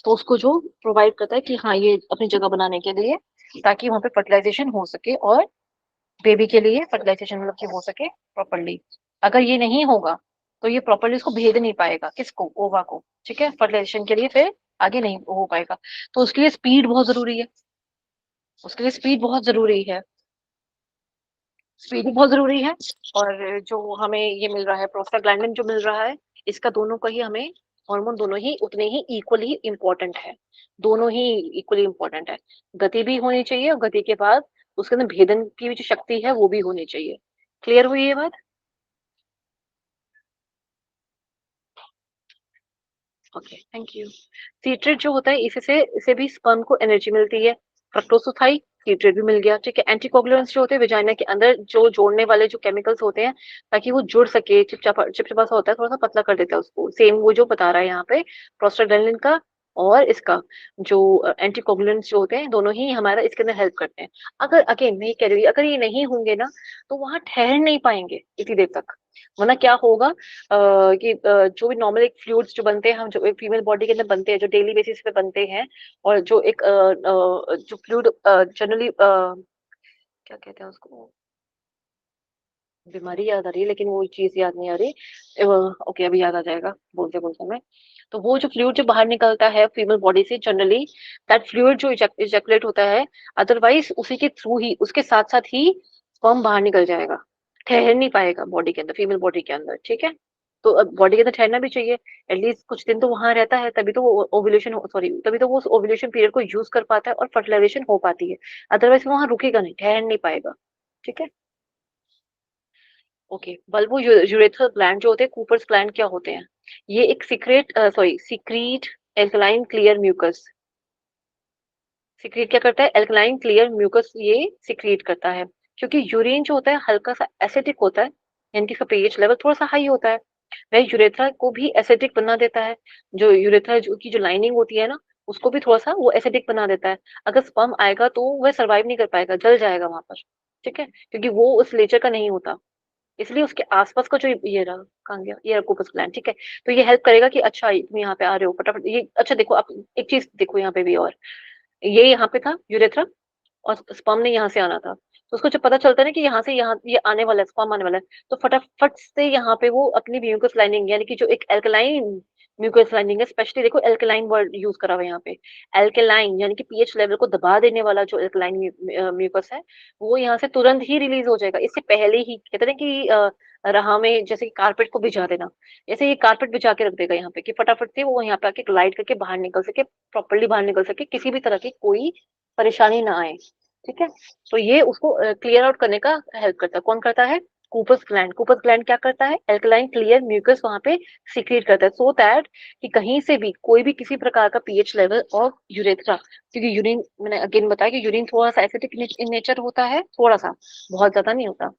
तो उसको जो प्रोवाइड करता है कि हाँ ये अपनी जगह बनाने के लिए, ताकि वहां पे फर्टिलाइजेशन हो सके और बेबी के लिए फर्टिलाइजेशन मतलब कि हो सके प्रॉपरली। अगर ये नहीं होगा तो ये प्रॉपरली उसको भेद नहीं पाएगा, किसको, ओवा को। ठीक है। फर्टिलाइजेशन के लिए फिर आगे नहीं हो पाएगा। तो उसके लिए स्पीड बहुत जरूरी है, उसके लिए स्पीड बहुत जरूरी है, स्पीड बहुत जरूरी है। और जो हमें ये मिल रहा है प्रोस्टाग्लैंडिन जो मिल रहा है, इसका दोनों का ही हमें हार्मोन दोनों ही उतने ही इक्वली इंपॉर्टेंट है, दोनों ही इक्वली इंपॉर्टेंट है। गति भी होनी चाहिए और गति के बाद उसके अंदर भेदन की भी जो शक्ति है वो भी होनी चाहिए। क्लियर हुई ये बात? Okay, thank you. सीट्रेट जो होता है इसे भी स्पर्म को एनर्जी मिलती है। फ्रक्टोज तो था ही, सीट्रेट भी मिल गया। ठीक है। एंटीकोगुलेंट्स जो होते हैं वेजाइना के अंदर जो जोड़ने वाले जो केमिकल्स होते हैं, ताकि वो जुड़ सके, चिपचिपा चिपचिपा सा होता है, थोड़ा सा पतला कर देता है उसको। सेम वो जो बता रहा है यहाँ पे प्रोस्टाग्लैंडिन का और इसका जो एंटीकोगुलेंट्स जो होते हैं, दोनों ही हमारा इसके अंदर हेल्प करते हैं। अगर अगेन मैं ये कह रही हूँ, अगर ये नहीं होंगे ना तो वहां ठहर नहीं पाएंगे इतनी देर तक। वरना क्या होगा कि जो भी नॉर्मल एक फ्लूइड्स जो बनते हैं, हम जो एक फीमेल बॉडी के अंदर बनते हैं, जो डेली बेसिस पे बनते हैं, और जो एक जो फ्लूइड जनरली क्या कहते हैं उसको, बीमारी याद आ रही है लेकिन वो चीज याद नहीं आ रही। ओके, अभी याद आ जाएगा बोलते बोलते में। तो वो जो फ्लूइड जो बाहर निकलता है फीमेल बॉडी से जनरली, दैट फ्लूइड जो इजैकुलेट होता है, अदरवाइज उसी के थ्रू ही, उसके साथ साथ ही स्पर्म बाहर निकल जाएगा, ठहर नहीं पाएगा बॉडी के अंदर, फीमेल बॉडी के अंदर। ठीक है। तो अब बॉडी के अंदर ठहरना भी चाहिए, एटलीस्ट कुछ दिन तो वहां रहता है, तभी तो वो ओव्यूलेशन, सॉरी, तभी तो वो उस ओव्यूलेशन पीरियड को यूज कर पाता है और फर्टिलाइजेशन हो पाती है। अदरवाइज वहां रुकेगा नहीं, ठहर नहीं पाएगा। ठीक है। ओके। बल्बो यूरेथ्रल ग्लैंड जो होते हैं, कूपर्स ग्लैंड क्या होते हैं, ये एक secrete alkaline clear mucus, secrete क्या करता है, एल्कलाइन क्लियर म्यूकस ये सीक्रेट करता है। क्योंकि यूरिन जो होता है हल्का सा एसिडिक होता है, यानी कि इसका पीएच लेवल थोड़ा सा हाई होता है, वह यूरेथ्रा को भी एसिडिक बना देता है। जो यूरेथ्रा की जो लाइनिंग होती है ना, उसको भी थोड़ा सा वो एसिडिक बना देता है। अगर स्पर्म आएगा तो वह सर्वाइव नहीं कर पाएगा, जल जाएगा वहां पर। ठीक है। क्योंकि वो उस नेचर का नहीं होता, इसलिए उसके आसपास का जो ये रहा, कहाँ गया, ये रहा कूपस ग्लैंड। ठीक है। तो ये हेल्प करेगा कि अच्छा तुम यहाँ पे आ रहे हो फटाफट, ये अच्छा देखो आप, एक चीज देखो यहाँ पे भी, और ये यहाँ पे था यूरेथ्रा और स्पर्म ने यहाँ से आना था। तो उसको जब पता चलता है ना कि यहाँ से यहाँ ये आने वाला है, स्पर्म आने वाला है, तो फटाफट से यहाँ पे वो अपनी म्यूकस लाइनिंग, यानी कि जो एक एल्कलाइन म्यूकस लाइनिंग है, स्पेशली देखो एल्कलाइन वर्ड यूज करा हुआ है यहाँ पे, एल्कलाइन, यानी कि पीएच लेवल को दबा देने वाला जो एल्कलाइन म्यूकस है, वो यहाँ से तुरंत ही रिलीज हो जाएगा। इससे पहले ही कहते हैं कि राह में जैसे कि कारपेट को भिजा देना, ऐसे ये कारपेट बिछा के रख देगा यहाँ पे, कि फटाफट से वो यहाँ पे आके ग्लाइड करके बाहर निकल सके, प्रॉपरली बाहर निकल सके, किसी भी तरह की कोई परेशानी ना आए। ठीक है। तो ये उसको क्लियर आउट करने का हेल्प करता है। कौन करता है, कूपर्स ग्लैंड। कूपर्स ग्लैंड क्या करता है, एल्कलाइन क्लियर म्यूकस वहां पे सीक्रेट करता है, सो दैट कि कहीं से भी कोई भी किसी प्रकार का पीएच लेवल और यूरेथ्रा, क्योंकि यूरिन मैंने अगेन बताया कि यूरिन थोड़ा सा एसिडिक इन नेचर होता है, थोड़ा सा, बहुत ज्यादा नहीं होता।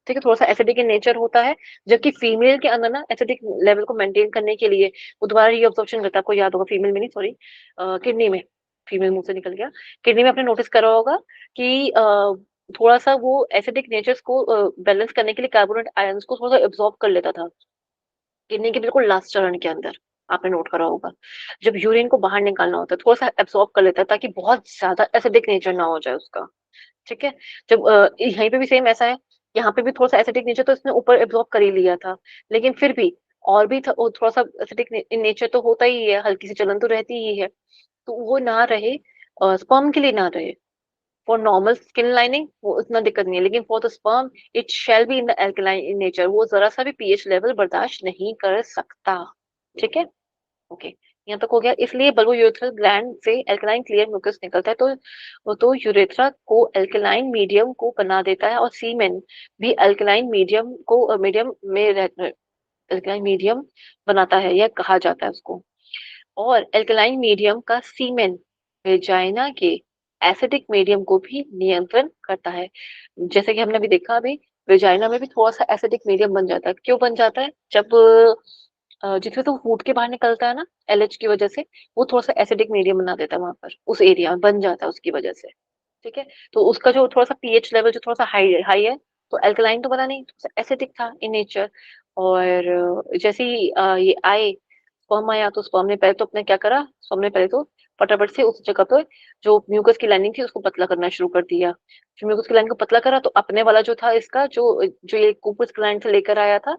ठीक है। थोड़ा सा एसिडिक इन नेचर होता है, जबकि फीमेल के अंदर ना एसिडिक लेवल को मेंटेन करने के लिए वो दोबारा रीअब्जॉर्प्शन करता है। आपको याद होगा, फीमेल में नहीं, सॉरी, किडनी में, फीमेल मुंह से निकल गया, किडनी में आपने नोटिस करा होगा कि थोड़ा सा वो एसिडिक नेचर्स को बैलेंस करने के लिए कार्बोनेट आयंस को थोड़ा सा एब्जॉर्ब कर लेता था किडनी के बिल्कुल लास्ट चरण के अंदर। आपने नोट करा होगा, जब यूरिन को बाहर निकालना होता है थोड़ा सा एब्जॉर्ब कर लेता है, ताकि बहुत ज्यादा एसिडिक नेचर ना हो जाए उसका। ठीक है। जब यहीं पे भी सेम ऐसा है, यहाँ पे भी थोड़ा सा एसिडिक नेचर तो इसने ऊपर एब्जॉर्ब कर ही लिया था, लेकिन फिर भी और भी थोड़ा सा एसिडिक नेचर तो होता ही है, हल्की सी जलन तो रहती ही है। तो वो ना रहे, स्पर्म के लिए ना रहे, फॉर नॉर्मल स्किन लाइनिंग वो इतना दिक्कत नहीं है, लेकिन for the sperm it shall be in the alkaline in nature, वो जरा सा भी पीएच लेवल बर्दाश्त नहीं कर सकता। ठीक है। ओके। यहाँ तक हो गया। इसलिए बल्बोयूरेथ्रल ग्लैंड से एल्कलाइन क्लियर म्यूकस निकलता है, तो यूरेथ्रा को एल्कलाइन मीडियम को बना देता है, और सीमेन भी एल्कलाइन मीडियम में एल्कलाइन मीडियम बनाता है, यह कहा जाता है उसको। और एल्कलाइन मीडियम का सीमेन वेजाइना के एसिडिक मीडियम को भी नियंत्रण करता है। जैसे कि हमने अभी देखा, अभी वेजाइना में भी थोड़ा सा एसिडिक मीडियम बन जाता है। क्यों बन जाता है? जब जिसमें तो फूड के बाहर निकलता है ना, एलएच की वजह से, वो थोड़ा सा एसिडिक मीडियम बना देता है, वहां पर उस एरिया में बन जाता है उसकी वजह से। ठीक है, तो उसका जो थोड़ा सा पीएच लेवल जो थोड़ा सा हाई हाई है, तो अल्कलाइन तो बना नहीं, थोड़ा सा एसिडिक था इन नेचर। और जैसे ही ये आए, स्पर्म आया, तो स्पर्म ने पहले तो अपने क्या करा, स्पर्म ने पहले तो फटाफट से उस जगह पे जो म्यूकस की लाइनिंग थी उसको पतला करना शुरू कर दिया। जो म्यूकस की लाइनिंग को पतला करा, तो अपने वाला जो था इसका, जो जो ये कूपर्स ग्लैंड से लेकर आया था,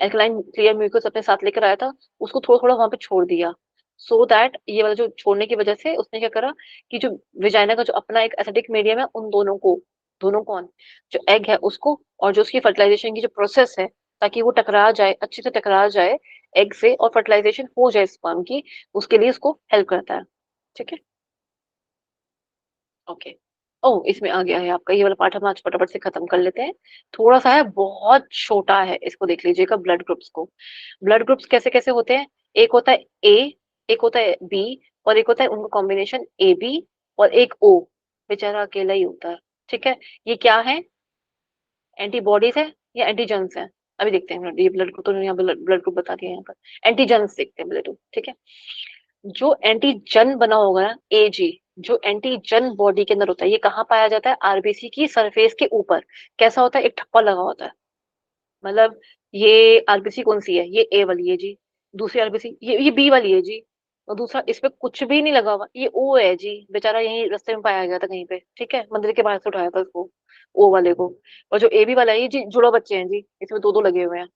एल्कलाइन क्लियर म्यूकस अपने साथ लेकर आया था, उसको थोड़ा थोड़ा वहां पे छोड़ दिया। सो दैट ये वाला जो छोड़ने की वजह से उसने क्या करा कि जो विजाइना का जो अपना एक एसिडिक मीडियम है, उन दोनों कौन, जो एग है उसको, और जो उसकी फर्टिलाइजेशन की जो प्रोसेस है, ताकि वो टकरा जाए, अच्छे से टकरा जाए एग से, और फर्टिलाइजेशन हो जाए स्पर्म की, उसके लिए उसको हेल्प करता है। ठीक है, ओके। ओ, इसमें आ गया है आपका ये वाला पार्ट, हम आज फटाफट से खत्म कर लेते हैं। थोड़ा सा है, बहुत छोटा है, इसको देख लीजिएगा ब्लड ग्रुप्स को। ब्लड ग्रुप्स कैसे कैसे होते हैं? एक होता है ए, एक होता है बी, और एक होता है उनका कॉम्बिनेशन ए बी, और एक ओ, बेचारा अकेला ही होता है। ठीक है, ये क्या है? एंटीबॉडीज है या एंटीजन्स है? अभी देखते हैं, ये ब्लड ग्रुप तो यहाँ ब्लड ग्रुप बता दिया यहाँ पर। एंटीजन्स देखते हैं पहले तो। ठीक है, जो एंटीजन बना होगा ना, एजी, जो एंटीजन बॉडी के अंदर होता है, ये कहाँ पाया जाता है? आरबीसी की सरफेस के ऊपर। कैसा होता है? एक ठप्पा लगा होता है। मतलब ये आरबीसी कौन सी है? ये ए वाली है जी। दूसरी आरबीसी ये बी वाली है जी। और दूसरा, इस पे कुछ भी नहीं लगा हुआ, ये ओ है जी। बेचारा यहीं रास्ते में पाया गया था कहीं पे। ठीक है, मंदिर के बाहर से उठाया था उसको, ओ वाले को। और जो ए बी वाला है, ये जी जुड़वा बच्चे हैं जी, इसमें दो दो लगे हुए हैं।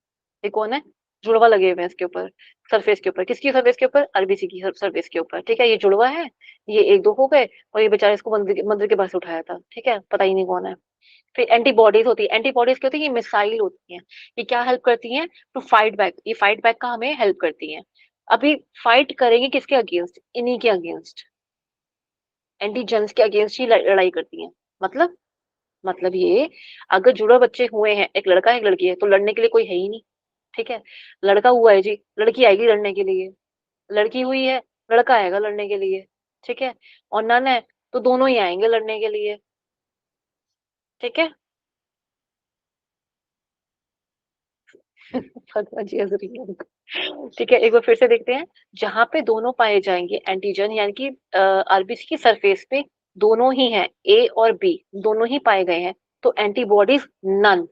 ये कौन है? जुड़वा लगे हुए हैं इसके ऊपर, सरफेस के ऊपर। किसकी सरफेस के ऊपर? आरबीसी की सरफेस के ऊपर। ठीक है, ये जुड़वा है। ये एक दो हो गए, और ये बेचारा इसको मंदिर के बाहर से उठाया था। ठीक है, पता ही नहीं कौन है। फिर एंटीबॉडीज होती है। एंटीबॉडीज क्या होती है? ये मिसाइल होती हैं। ये क्या हेल्प करती हैं? टू फाइट बैक, ये फाइट बैक का हमें हेल्प करती हैं। अभी फाइट करेंगे किसके अगेंस्ट? इन्हीं के अगेंस्ट, एंटीजन्स के अगेंस्ट ही लड़ाई करती हैं। मतलब ये, अगर जुड़वा बच्चे हुए हैं, एक लड़का है एक लड़की है, तो लड़ने के लिए कोई है ही नहीं। ठीक है, लड़का हुआ है जी, लड़की आएगी लड़ने के लिए। लड़की हुई है, लड़का आएगा लड़ने के लिए। ठीक है, और नन है, तो दोनों ही आएंगे लड़ने के लिए। ठीक है। भगवान जी हंस रही है। ठीक है, एक बार फिर से देखते हैं। जहां पे दोनों पाए जाएंगे एंटीजन, यानी कि आरबीसी की सरफेस पे दोनों ही हैं, ए और बी दोनों ही पाए गए हैं, तो एंटीबॉडीज नन,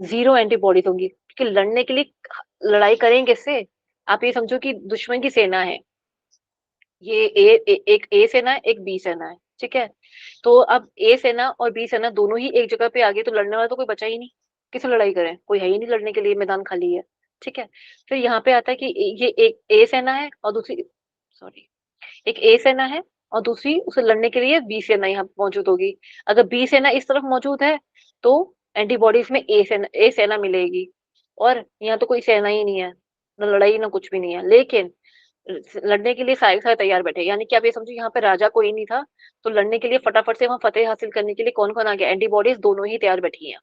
जीरो एंटीबॉडीज होंगी। क्योंकि लड़ने के लिए लड़ाई करेंगे किससे? आप ये समझो कि दुश्मन की सेना है। ये एक ए सेना है, एक बी सेना है। ठीक है, तो अब ए सेना और बी सेना दोनों ही एक जगह पे आ गए, तो लड़ने वाला तो कोई बचा ही नहीं। किसे लड़ाई करें? कोई है ही नहीं लड़ने के लिए, मैदान खाली है। ठीक है, फिर यहाँ पे आता है कि ये एक ए सेना है और दूसरी, सॉरी, एक ए सेना है, और दूसरी उसे लड़ने के लिए बी सेना यहाँ मौजूद होगी। अगर बी सेना इस तरफ मौजूद है, तो एंटीबॉडीज में ए सेना मिलेगी। और यहाँ तो कोई सेना ही नहीं है, ना लड़ाई ना कुछ भी नहीं है, लेकिन लड़ने के लिए सारे सारे तैयार बैठे। यानी कि आप ये समझो, यहाँ पे राजा कोई नहीं था, तो लड़ने के लिए फटाफट से वहां फतेह हासिल करने के लिए कौन कौन आ गया? एंटीबॉडीज दोनों ही तैयार बैठी हैं।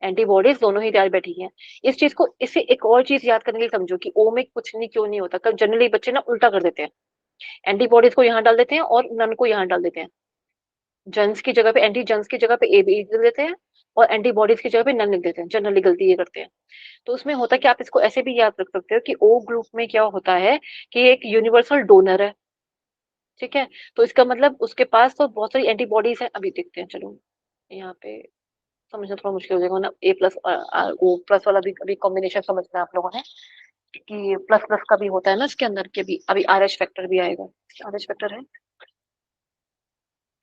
एंटीबॉडीज दोनों ही तैयार बैठी हैं। इस चीज को, इससे एक और चीज याद करने के लिए समझो कि ओ में कुछ नहीं क्यों नहीं होता। कब जनरली बच्चे ना उल्टा कर देते हैं, एंटीबॉडीज को यहाँ डाल देते हैं और नन को यहाँ डाल देते हैं। जन्स की जगह पे, एंटी जन्स की जगह पे ए बी लिख देते हैं, और एंटीबॉडीज की जगह पे नन लिख देते हैं। जनरली गलती ये करते हैं। तो उसमें होता कि आप इसको ऐसे भी याद रख सकते हो कि ओ ग्रुप में क्या होता है कि एक यूनिवर्सल डोनर है। ठीक है, तो इसका मतलब उसके पास तो बहुत सारी एंटीबॉडीज है। अभी देखते हैं, चलो यहाँ पे समझना थोड़ा मुश्किल हो जाएगा ना। ए प्लस ओ प्लस वाला भी अभी कॉम्बिनेशन समझना है आप लोगों ने, कि प्लस प्लस का भी होता है ना इसके अंदर के भी। अभी आर एच फैक्टर भी आएगा। आर एच फैक्टर है,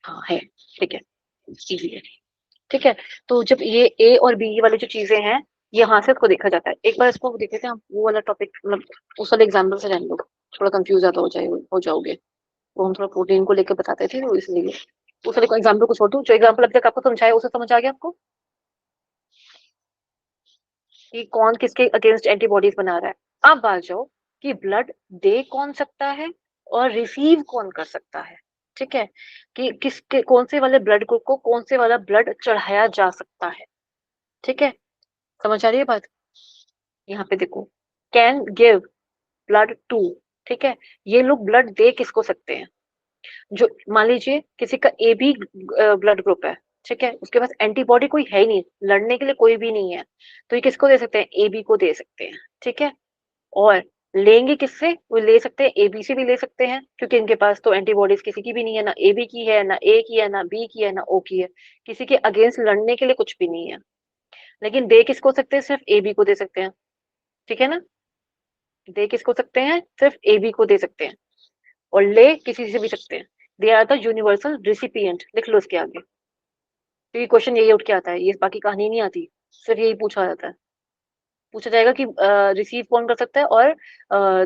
हाँ है। ठीक है, इजी है। ठीक है, तो जब ये ए और बी वाली जो चीजें हैं, यहाँ से इसको देखा जाता है। एक बार इसको देख लेते हैं हम, वो वाला टॉपिक, मतलब उस वाले एग्जाम्पल से जान लो, थोड़ा कंफ्यूज ज्यादा हो जाओगे। वो हम थोड़ा प्रोटीन को लेकर बताते थे, तो इसलिए उस वाले एग्जाम्पल को छोड़ दूं। जो एग्जाम्पल अभी तक आपको समझाया, उसे समझ आ गया आपको कि कौन किसके अगेंस्ट एंटीबॉडीज बना रहा है? अब आ जाओ, कि ब्लड दे कौन सकता है और रिसीव कौन कर सकता है, ठीक है, कि किसके कौन से वाले ब्लड ग्रुप को कौन से वाला ब्लड चढ़ाया जा सकता है, ठीक है, समझ आ रही है बात? यहाँ पे देखो, कैन गिव ब्लड टू, ठीक है, ये लोग ब्लड दे किसको सकते हैं, जो मान लीजिए किसी का ए बी ब्लड ग्रुप है, ठीक है, उसके पास एंटीबॉडी कोई है ही नहीं, लड़ने के लिए कोई भी नहीं है, तो ये किसको दे सकते हैं, ए बी को दे सकते हैं, ठीक है, और लेंगे किससे, वो ले सकते हैं ए बी से भी ले सकते हैं, क्योंकि इनके पास तो एंटीबॉडीज किसी की भी नहीं है, ना ए बी की है, ना ए की है, ना बी की है, ना ओ की है, किसी के अगेंस्ट लड़ने के लिए कुछ भी नहीं है, लेकिन दे किसको सकते हैं, सिर्फ ए बी को दे सकते हैं, ठीक है ना, दे किसको सकते हैं, सिर्फ ए बी को दे सकते हैं, और ले किसी से भी सकते हैं, they are the universal recipient, लिख लो इसके आगे, क्योंकि क्वेश्चन यही उठ के आता है, ये बाकी कहानी नहीं आती, सिर्फ यही पूछा जाता है, पूछा जाएगा कि रिसीव कौन कर सकता है और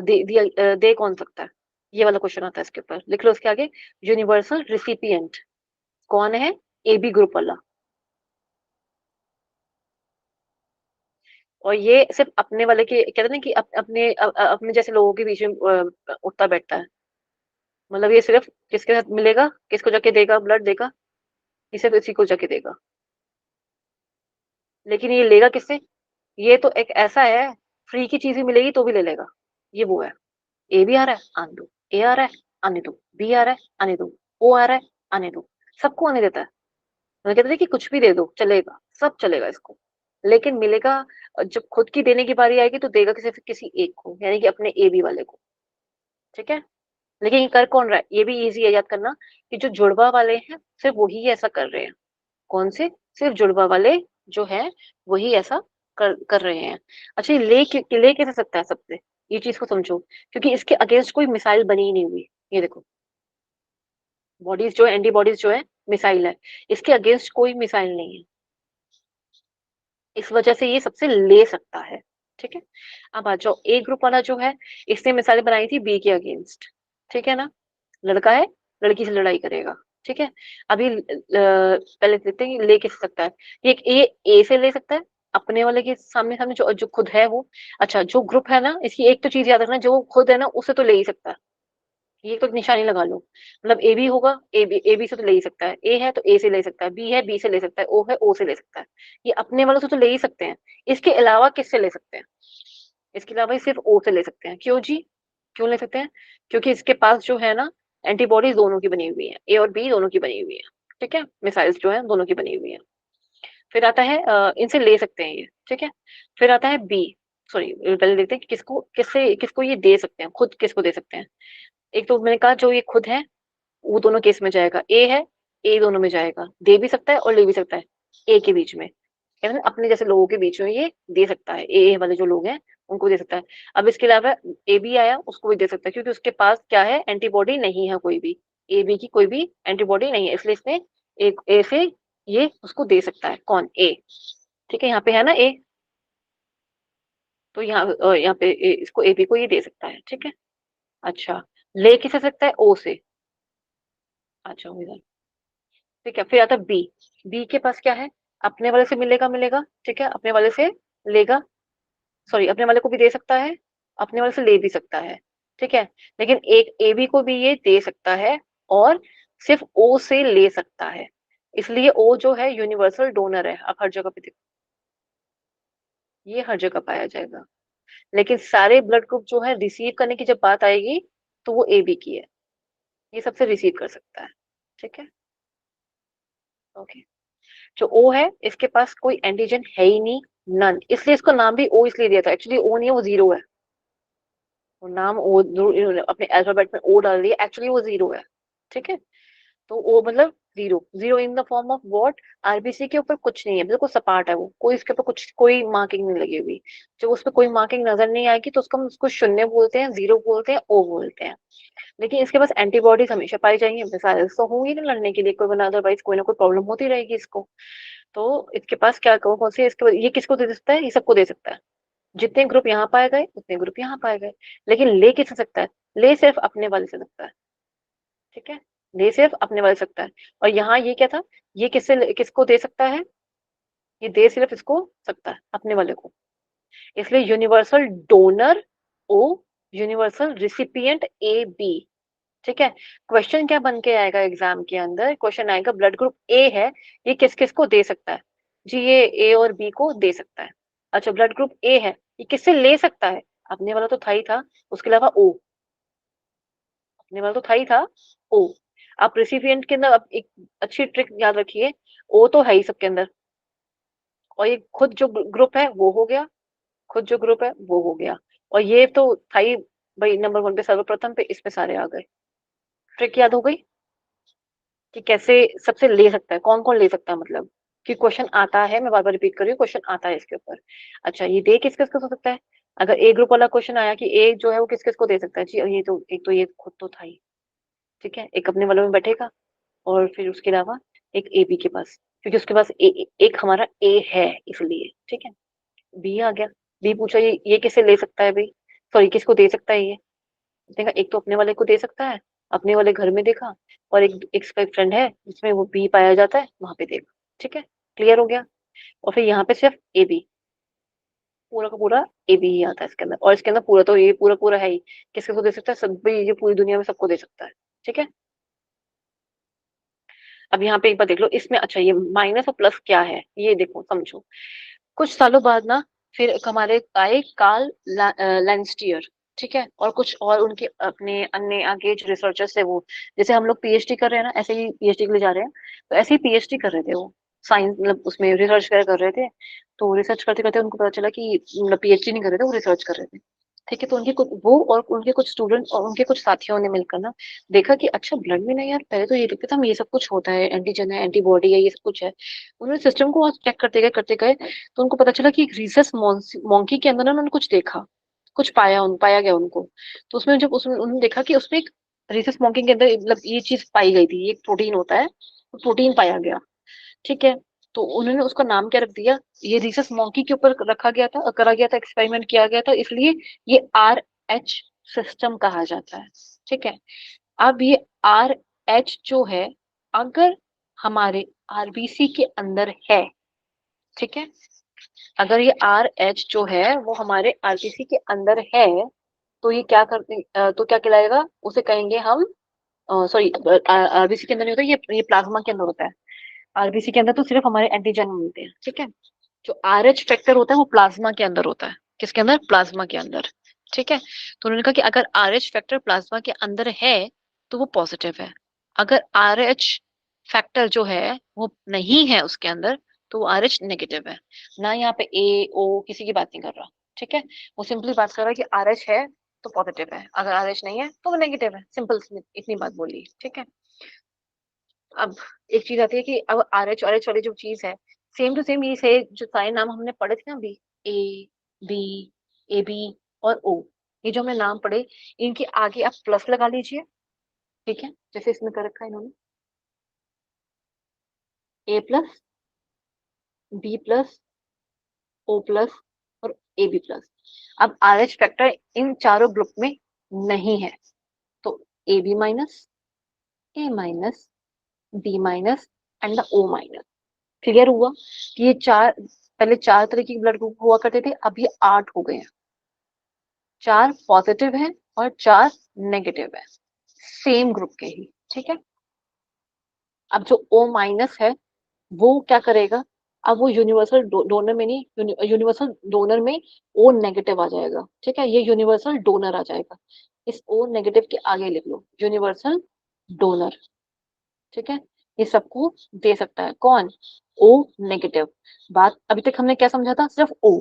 दे कौन सकता है, ये वाला क्वेश्चन आता है इसके ऊपर, लिख लो इसके आगे, यूनिवर्सल रिसिपिएंट कौन है, ए बी ग्रुप वाला, और ये सिर्फ अपने वाले के कहते हैं ना कि अपने जैसे लोगों के बीच में उठता बैठता है, मतलब ये सिर्फ किसके साथ मिलेगा, किसको जाके देगा ब्लड देगा, ये सिर्फ इसी को जाके देगा, लेकिन ये लेगा किससे, ये तो एक ऐसा है, फ्री की चीज ही मिलेगी तो भी ले लेगा, ये वो है, ए भी आ रहा है आने दो, ए आ रहा है आने दो, बी आ रहा है आने दो, ओ आ रहा है आने दो, सबको आने देता है, मैं कहते थे कि कुछ भी दे दो चलेगा, सब चलेगा इसको, लेकिन मिलेगा जब खुद की देने की बारी आएगी तो देगा किसी किसी एक को, यानी कि अपने ए बी वाले को, ठीक है, लेकिन ये कर कौन रहा है, ये भी इजी है याद करना, कि जो जुड़वा वाले हैं सिर्फ वही ऐसा कर रहे हैं, कौन से, सिर्फ जुड़वा वाले जो है वही ऐसा कर रहे हैं। अच्छा, ये ले कैसे सकता है सबसे, ये चीज को समझो, क्योंकि इसके अगेंस्ट कोई मिसाइल बनी ही नहीं हुई, ये देखो, बॉडीज जो है एंटीबॉडीज जो है मिसाइल है, इसके अगेंस्ट कोई मिसाइल नहीं है, इस वजह से ये सबसे ले सकता है, ठीक है, अब आ जाओ ए ग्रुप वाला जो है, इसने मिसाइल बनाई थी बी के अगेंस्ट, ठीक है ना, लड़का है लड़की से लड़ाई करेगा, ठीक है, अभी पहले देखते हैं कि ले किस सकता है, ये एक ए से ले सकता है, अपने वाले के सामने सामने जो जो खुद है वो, अच्छा जो ग्रुप है ना, इसकी एक तो चीज याद रखना, जो खुद है ना उससे तो ले ही सकता है, ये तो निशानी लगा लो, मतलब ए बी होगा, ए बी से तो ले ही सकता है, ए है तो ए से ले सकता है, बी है बी से ले सकता है, ओ है ओ से ले सकता है, ये अपने वालों से तो ले ही सकते हैं, इसके अलावा किससे ले सकते हैं, इसके अलावा ये सिर्फ ओ से ले सकते हैं, क्यों जी, क्यों ले सकते हैं, क्योंकि इसके पास जो है ना एंटीबॉडीज दोनों की बनी हुई है, ए और बी दोनों की बनी हुई है, ठीक है, मिसाइल्स जो है दोनों की बनी हुई है, फिर आता है इनसे ले सकते हैं ये, ठीक है, फिर आता है बी, सॉरी पहले देखते हैं कि किसको किससे किसको ये दे सकते हैं, खुद किसको दे सकते हैं, एक तो मैंने कहा जो ये खुद है वो दोनों केस में जाएगा, ए है ए दोनों में जाएगा, दे भी सकता है और ले भी सकता है, ए के बीच में, कहते हैं ना, अपने जैसे लोगों के बीच में ये दे सकता है, ए वाले जो लोग हैं उनको दे सकता है, अब इसके अलावा ए बी आया उसको भी दे सकता है, क्योंकि उसके पास क्या है, एंटीबॉडी नहीं है कोई भी, ए बी की कोई भी एंटीबॉडी नहीं है, इसलिए इसने एक ए से ये उसको दे सकता है, कौन, ए, ठीक है, यहाँ पे है ना ए, तो यहाँ पे इसको ए बी को ये दे सकता है, ठीक है, अच्छा ले किसे सकता है, ओ से, अच्छा उम्मीद है। ठीक है, फिर आता है बी, बी के पास क्या है, अपने वाले से मिलेगा मिलेगा, ठीक है, अपने वाले से लेगा, सॉरी अपने वाले को भी दे सकता है, अपने वाले से ले भी सकता है, ठीक है, लेकिन एक ए बी को भी ये दे सकता है, और सिर्फ ओ से ले सकता है, इसलिए ओ जो है यूनिवर्सल डोनर है, आप हर जगह पे देखो, ये हर जगह पाया जाएगा, लेकिन सारे ब्लड ग्रुप जो है रिसीव करने की जब बात आएगी तो वो ए बी की है, ये सबसे रिसीव कर सकता है, ठीक है, ओके, जो ओ है इसके पास कोई एंटीजन है ही नहीं, नन, इसलिए इसको नाम भी ओ इसलिए दिया था, एक्चुअली ओ नहीं है वो जीरो है, वो नाम ओ इन्होंने अपने अल्फाबेट में ओ डाल दिया, एक्चुअली वो जीरो है, ठीक है, तो ओ मतलब zero, zero in the form of what, RBC के ऊपर कुछ नहीं है, बिल्कुल सपाट है वो, कोई इसके ऊपर कुछ कोई मार्किंग नहीं लगी हुई, जब उस पर कोई मार्किंग नजर नहीं आएगी तो उसको हम उसको शून्य बोलते हैं, जीरो बोलते हैं, ओ बोलते हैं, लेकिन इसके पास एंटीबॉडीज हमेशा पाई जाएंगी, मिसाइल्स तो होंगी ना लड़ने के लिए, कोई बना अदरवाइज कोई ना कोई प्रॉब्लम होती रहेगी इसको, तो इसके पास क्या कौन कौन से इसके ये किसको दे सकता है, ये सबको दे सकता है, जितने ग्रुप यहाँ पाए गए उतने ग्रुप यहाँ पाए गए, लेकिन ले किससे सकता है, ले सिर्फ अपने वाले से सकता है, ठीक है, ले सिर्फ अपने वाले से सकता है, और यहाँ ये क्या था, ये किससे किसको दे सकता है, ये दे सिर्फ इसको सकता है अपने वाले को, इसलिए universal donor O universal recipient A B. ठीक है, क्वेश्चन क्या बन के आएगा एग्जाम के अंदर, क्वेश्चन आएगा ब्लड ग्रुप ए है, ये किस किस को दे सकता है जी, ये ए और बी को दे सकता है। अच्छा, ब्लड ग्रुप ए है, ये किससे ले सकता है, अपने वाला तो था ही था, उसके अलावा ओ, अपने वाला तो था ही था ओ। आप रिसिपिएंट के अंदर एक अच्छी ट्रिक याद रखिए, ओ तो है ही सबके अंदर, और ये खुद जो ग्रुप है वो हो गया, खुद जो ग्रुप है वो हो गया, और ये तो था ही भाई नंबर 1 पे, सर्वप्रथम पे, इस पे सारे आ गए। ट्रिक याद हो गई कि कैसे सबसे ले सकता है, कौन कौन ले सकता है, मतलब कि क्वेश्चन आता है, मैं बार बार रिपीट कर रही हूँ, क्वेश्चन आता है इसके ऊपर। अच्छा, ये दे किस किस को हो सकता है, अगर ए ग्रुप वाला क्वेश्चन आया कि ए जो है वो किस किस को दे सकता है जी, ये तो एक तो ये खुद तो था ही, ठीक है, एक अपने वालों में बैठेगा, और फिर उसके अलावा एक ए बी के पास, क्योंकि उसके पास एक हमारा ए है इसलिए, ठीक है। बी आ गया, बी पूछा ये किसे ले सकता है भाई, सॉरी किसको दे सकता है ये, देखा एक तो अपने वाले को दे सकता है, अपने वाले घर में देखा, और एक एक इसका एक फ्रेंड है जिसमें वो बी पाया जाता है, वहां पे देखा, ठीक है, क्लियर हो गया। और फिर यहाँ पे सिर्फ ए बी, पूरा का पूरा ए बी ही आता है इसके अंदर, और इसके अंदर पूरा तो ये पूरा पूरा है ही, किसके को दे सकता है, सब भाई, ये पूरी दुनिया में सबको दे सकता है, ठीक है। अब यहाँ पे एक बार देख लो इसमें, अच्छा ये माइनस और प्लस क्या है ये देखो समझो। कुछ सालों बाद ना फिर हमारे आए कार्ल लैंडस्टीयर, ठीक है, और कुछ और उनके अपने अन्य आगे जो रिसर्चर्स थे वो, जैसे हम लोग पीएचडी कर रहे हैं ना, ऐसे ही पीएचडी के लिए जा रहे हैं, तो ऐसे ही पीएचडी कर रहे थे वो, साइंस मतलब उसमें रिसर्च कर रहे थे। तो रिसर्च करते करते उनको पता चला कि मतलब पीएचडी नहीं कर रहे थे, वो रिसर्च कर रहे थे, ठीक है। तो उनके कुछ वो और उनके कुछ स्टूडेंट और उनके कुछ साथियों ने मिलकर ना देखा कि अच्छा ब्लड में ना यार, पहले तो ये लगता था हम ये सब कुछ होता है, एंटीजन है, एंटीबॉडी है, ये सब कुछ है। उन्होंने सिस्टम को चेक करते गए, तो उनको पता चला कि एक रीसस मॉन्की के अंदर ना उन्होंने कुछ देखा, कुछ पाया गया उनको। तो उसमें जब उसमें उन्होंने देखा कि उसमें एक रीसस मॉन्की के अंदर मतलब ये चीज पाई गई थी, ये प्रोटीन होता है, तो प्रोटीन पाया गया, ठीक है। तो उन्होंने उसका नाम क्या रख दिया, ये रीसस मॉन्की के ऊपर रखा गया था, करा गया था, एक्सपेरिमेंट किया गया था, इसलिए ये RH सिस्टम कहा जाता है, ठीक है। अब ये RH जो है, अगर हमारे RBC के अंदर है, ठीक है, अगर ये RH जो है वो हमारे RBC के अंदर है, तो ये क्या करते, तो क्या कहलाएगा, उसे कहेंगे हम, सॉरी RBC के अंदर नहीं होता, ये प्लाज्मा के अंदर होता है। RBC के अंदर तो सिर्फ हमारे एंटीजन मिलते हैं, ठीक है। जो RH फैक्टर होता है वो प्लाज्मा के अंदर होता है, किसके अंदर, प्लाज्मा के अंदर, ठीक है। तो उन्होंने कहा कि अगर RH फैक्टर प्लाज्मा के अंदर है तो वो पॉजिटिव है, अगर RH फैक्टर जो है वो नहीं है उसके अंदर, तो वो RH नेगेटिव है। ना यहाँ पे AO किसी की बात नहीं कर रहा, ठीक है, वो सिंपली बात कर रहा है कि RH है तो पॉजिटिव है, अगर RH नहीं है तो वो नेगेटिव है, सिंपल, इतनी बात बोली, ठीक है। अब एक चीज आती है कि अब RH वाली जो चीज है, सेम टू सेम ये से जो सारे नाम हमने पढ़े थे ना अभी, A B AB और O, ये जो हमने नाम पढ़े, इनके आगे आप प्लस लगा लीजिए, ठीक है, जैसे इसमें कर रखा है इन्होंने, A+, B+, O+ और AB+। अब RH फैक्टर इन चारों ग्रुप में नहीं है, तो AB-, A-, B- and the O-। Clear हुआ कि ये चार, पहले 4 तरह की ब्लड ग्रुप हुआ करते थे, अब ये 8 हो गए हैं, 4 पॉजिटिव हैं और 4 नेगेटिव है, सेम ग्रुप के ही, ठीक है। अब जो O- है वो क्या करेगा, अब वो यूनिवर्सल डोनर में नहीं, यूनिवर्सल डोनर में O नेगेटिव आ जाएगा, ठीक है, ये यूनिवर्सल डोनर आ जाएगा, इस O नेगेटिव के आगे लिख लो यूनिवर्सल डोनर, ठीक है। ये सबको दे सकता है कौन, O नेगेटिव। बात अभी तक हमने क्या समझा था, सिर्फ O,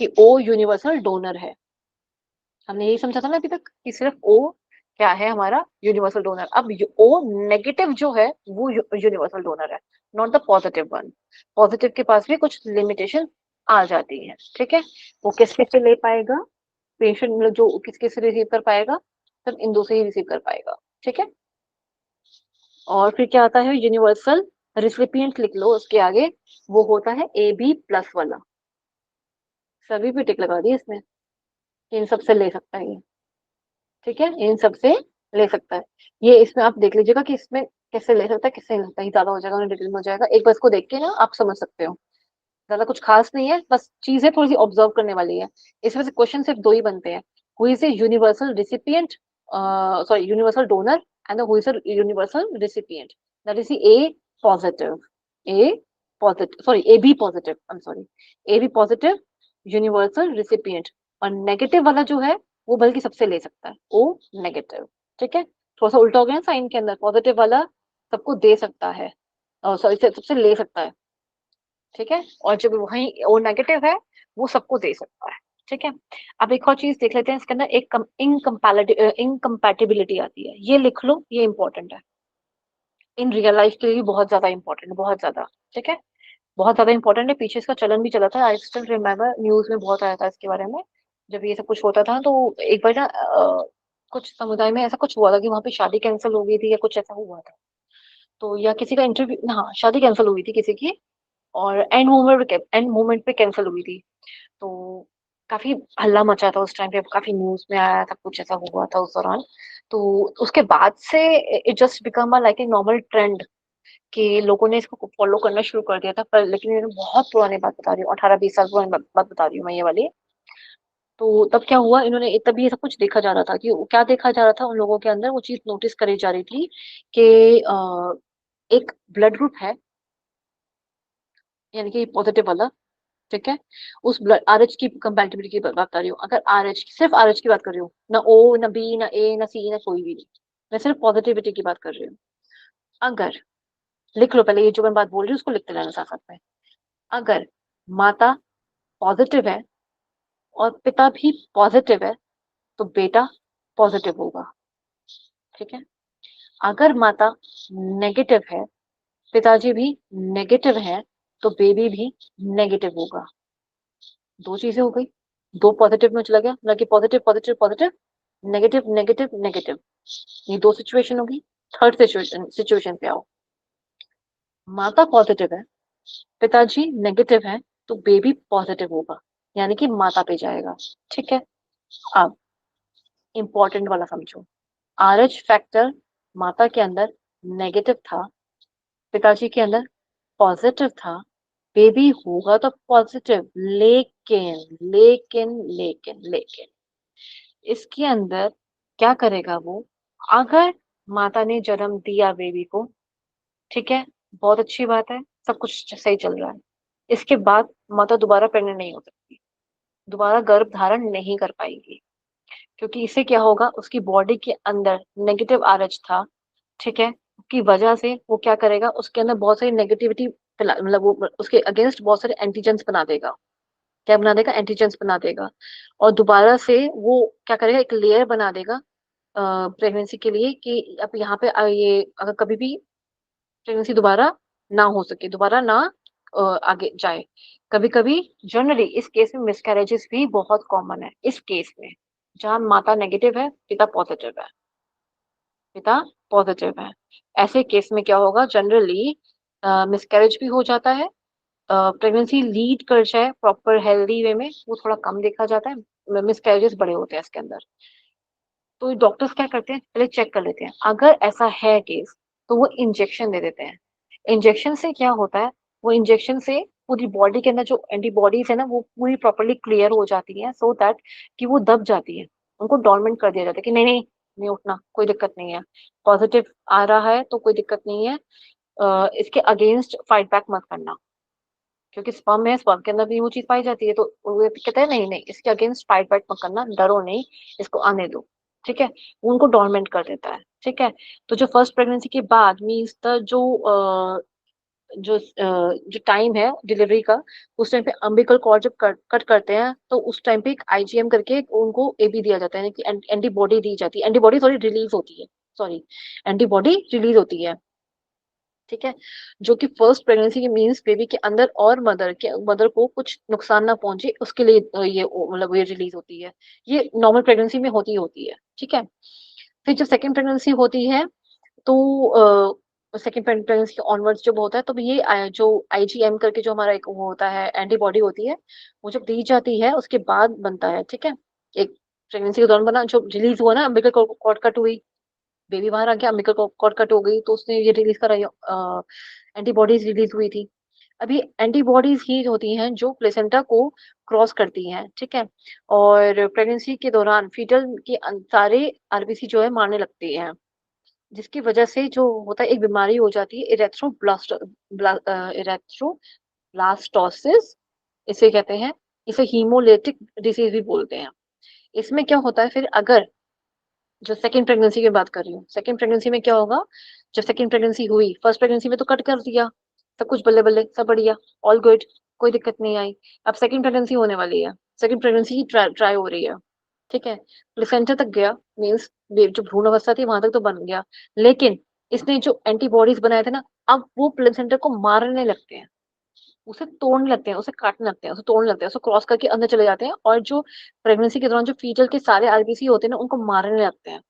कि O यूनिवर्सल डोनर है, हमने यही समझा था ना अभी तक कि सिर्फ O क्या है, हमारा यूनिवर्सल डोनर। अब O नेगेटिव जो है वो यूनिवर्सल डोनर है, not the positive one. Positive के पास भी कुछ लिमिटेशन आ जाती है, ठीक है। वो किस किस से ले पाएगा, पेशेंट मतलब जो किस किस से रिसीव कर पाएगा, सिर्फ इन दो से ही रिसीव कर पाएगा, ठीक है। और फिर क्या आता है, यूनिवर्सल रिसिपिएंट लिख लो उसके आगे, वो होता है AB+ वाला, सभी पे टिक लगा दी इसमें, इन सब से ले सकता है ये, ठीक है, इन सब से ले सकता है। ये इसमें आप देख लीजिएगा कि इसमें कैसे ले सकता है, किससे नहीं लगता है, ज्यादा हो जाएगा और डिटेल में हो जाएगा, एक बार इसको देख के ना आप समझ सकते हो, ज्यादा कुछ खास नहीं है, बस चीजें थोड़ी सी ऑब्जर्व करने वाली है। इसमें से क्वेश्चन सिर्फ 2 ही बनते हैं, who is a universal recipient, universal donor, and who is a universal recipient. That is the A positive, AB positive, I'm sorry, AB positive universal recipient. और नेगेटिव वाला जो है वो बल्कि सबसे ले सकता है, O नेगेटिव। ठीक है, थोड़ा सा उल्टा हो गया ना साइन के अंदर, पॉजिटिव वाला सबको दे सकता है, सॉरी सबसे ले सकता है। ठीक है, और जब वही ओ नेगेटिव है वो सबको दे सकता है। ठीक है, अब एक और चीज देख लेते हैं, इसके अंदर एक इनकम्पैटिबिलिटी आती है, ये लिख लो, ये इंपॉर्टेंट है, इन रियल लाइफ के लिए बहुत ज्यादा इंपॉर्टेंट है, बहुत ज्यादा। ठीक है, बहुत ज्यादा इंपॉर्टेंट है, पीछे इसका चलन भी चला था, आई स्टिल रिमेम्बर, न्यूज में बहुत आया था इसके बारे में, जब ये सब कुछ होता था। तो एक बार ना कुछ समुदाय में ऐसा कुछ हुआ था कि वहां पे शादी कैंसिल हो गई थी या कुछ ऐसा हुआ था, तो या किसी का इंटरव्यू, हाँ शादी कैंसिल हुई थी किसी की, और एंड मोमेंट पे कैंसिल हुई थी। तो काफी हल्ला मचा था उस टाइम पे, काफी न्यूज में आया था, कुछ ऐसा हुआ था उस दौरान। तो उसके बाद से it just become a like a normal trend कि लोगों ने इसको फॉलो करना शुरू कर दिया था। पर लेकिन ये बहुत पुरानी बात बता रही हूँ, 18-20 साल पुरानी बात बता रही हूँ मैं ये वाली। तो तब क्या हुआ, इन्होंने तभी ये सब कुछ देखा जा रहा था कि क्या देखा जा रहा था उन लोगों के अंदर, वो चीज नोटिस करी जा रही थी कि एक ब्लड ग्रुप है, यानी कि पॉजिटिव वाला। ठीक है, उस ब्लड आरएच की कंपैटिबिलिटी की बात कर रही हूँ, अगर आरएच, सिर्फ आरएच की बात कर रही हूँ, ना ओ ना बी ना ए ना सी ना कोई भी नहीं, मैं सिर्फ पॉजिटिविटी की बात कर रही हूँ। अगर, लिख लो पहले, ये जो मैं बात बोल रही हूँ उसको लिखते रहना साथ साथ में। अगर माता पॉजिटिव है और पिता भी पॉजिटिव है तो बेटा पॉजिटिव होगा। ठीक है, अगर माता नेगेटिव है, पिताजी भी नेगेटिव है, तो बेबी भी नेगेटिव होगा। दो चीजें हो गई, दो पॉजिटिव में चला गया, ना कि positive positive positive, negative negative negative, ये दो सिचुएशन होगी। थर्ड सिचुएशन पे आओ, माता पॉजिटिव है, पिताजी नेगेटिव है, तो बेबी पॉजिटिव होगा, यानी कि माता पे जाएगा। ठीक है, अब इंपॉर्टेंट वाला समझो, आरएच फैक्टर माता के अंदर नेगेटिव था, पिताजी के अंदर पॉजिटिव था, बेबी होगा तो पॉजिटिव, लेकिन लेकिन लेकिन लेकिन इसके अंदर क्या करेगा वो, अगर माता ने जन्म दिया बेबी को, ठीक है, बहुत अच्छी बात है, सब कुछ सही चल रहा है, इसके बाद माता दोबारा प्रेग्नेंट नहीं हो सकती, दोबारा गर्भ धारण नहीं कर पाएगी, क्योंकि इससे क्या होगा, उसकी बॉडी के अंदर नेगेटिव आरएच था। ठीक है, की वजह से वो क्या करेगा, उसके अंदर बहुत सारी नेगेटिविटी, मतलब वो उसके अगेंस्ट बहुत सारे एंटीजेंस बना देगा। क्या बना देगा, एंटीजेंस बना देगा, और दोबारा से वो क्या करेगा, एक लेयर बना देगा प्रेगनेंसी के लिए, कि अब यहाँ पे ये अगर कभी भी प्रेगनेंसी दोबारा ना हो सके, दोबारा ना आगे जाए। कभी कभी जनरली इस केस में मिसकैरेजेस भी बहुत कॉमन है, इस केस में जहाँ माता नेगेटिव है, पिता पॉजिटिव है, पिता पॉजिटिव है, ऐसे केस में क्या होगा, जनरली मिसकैरेज भी हो जाता है, प्रेगनेंसी लीड कर जाए प्रॉपर हेल्दी वे में वो थोड़ा कम देखा जाता है, मिसकैरेजेस बड़े होते हैं इसके अंदर। तो डॉक्टर्स क्या करते हैं, पहले चेक कर लेते हैं, अगर ऐसा है केस तो वो इंजेक्शन दे देते हैं। इंजेक्शन से क्या होता है, वो इंजेक्शन से पूरी बॉडी के अंदर जो एंटीबॉडीज है ना, वो पूरी प्रॉपरली क्लियर हो जाती है, सो दैट कि वो दब जाती है, उनको डोरमेंट कर दिया जाता है कि नहीं नहीं नहीं उठना, कोई दिक्कत नहीं है, पॉजिटिव आ रहा है तो कोई दिक्कत नहीं है, इसके अगेंस्ट फाइट बैक मत करना, क्योंकि स्पर्म है, स्पर्म के अंदर भी वो चीज पाई जाती है, तो वो कहते हैं नहीं नहीं इसके अगेंस्ट फाइट बैक मत करना, डरो नहीं, इसको आने दो। ठीक है, वो उनको डोरमेंट कर देता है। ठीक है, तो जो फर्स्ट प्रेगनेंसी के बाद मीन्स द जो टाइम है डिलीवरी का, उस टाइम पे अम्बिकल कॉर्ड जब कट करते हैं, तो उस टाइम पे एक आईजीएम करके उनको एबी दिया जाता है, यानी कि एंटीबॉडी दी जाती है, एंटीबॉडी सॉरी रिलीज होती है, सॉरी एंटीबॉडी रिलीज होती है। ठीक है, जो कि फर्स्ट प्रेगनेंसी के मीन्स बेबी के अंदर और मदर को कुछ नुकसान ना पहुंचे उसके लिए ये मतलब ये रिलीज होती है, ये नॉर्मल प्रेगनेंसी में होती है। ठीक है, फिर जब सेकंड प्रेगनेंसी होती है, तो सेकंड प्रेगनेंसी के ऑनवर्ड्स जब होता है, तो ये जो आईजीएम करके जो हमारा एक वो होता है, एंटीबॉडी होती है, वो जब दी जाती है उसके बाद बनता है। ठीक है, एक प्रेगनेंसी के दौरान बना, जो रिलीज हुआ ना, अम्बिकल कॉर्ड कट हुई, बेबी बाहर आ गया, अम्बिकल कॉर्ड कट हो गई, तो उसने ये रिलीज करा, एंटीबॉडीज रिलीज हुई थी। अभी एंटीबॉडीज ही होती हैं जो प्लेसेंटा को क्रॉस करती हैं, ठीक है, और प्रेगनेंसी के दौरान फीटल के सारे आरबीसी जो है मारने लगती हैं, जिसकी वजह से जो होता है एक बीमारी हो जाती है इरेथ्रोब्लास्टोसिस, इसे कहते हैं। इसे हीमोलिटिक डिसीज भी बोलते हैं। इसमें क्या होता है फिर, अगर जो सेकंड प्रेगनेंसी की बात कर रही हूँ, सेकंड प्रेगनेंसी में क्या होगा, जब सेकंड प्रेगनेंसी हुई, फर्स्ट प्रेगनेंसी में तो कट कर दिया, सब कुछ बल्ले बल्ले, सब बढ़िया, ऑल गुड, कोई दिक्कत नहीं आई। अब सेकंड प्रेगनेंसी होने वाली है, सेकंड प्रेगनेंसी ही ट्राई हो रही है, ठीक है, प्लेसेंटा तक गया, मीन्स जो भ्रूण अवस्था थी वहां तक तो बन गया, लेकिन इसने जो एंटीबॉडीज बनाए थे ना, अब वो प्लेसेंटा को मारने लगते हैं, उसे तोड़ने लगते हैं, उसे काटने लगते हैं, उसे तोड़ने लगते हैं, उसे क्रॉस करके अंदर चले जाते हैं, और जो प्रेगनेंसी के दौरान जो फीटल के सारे आरबीसी होते हैं ना, उनको मारने लगते हैं,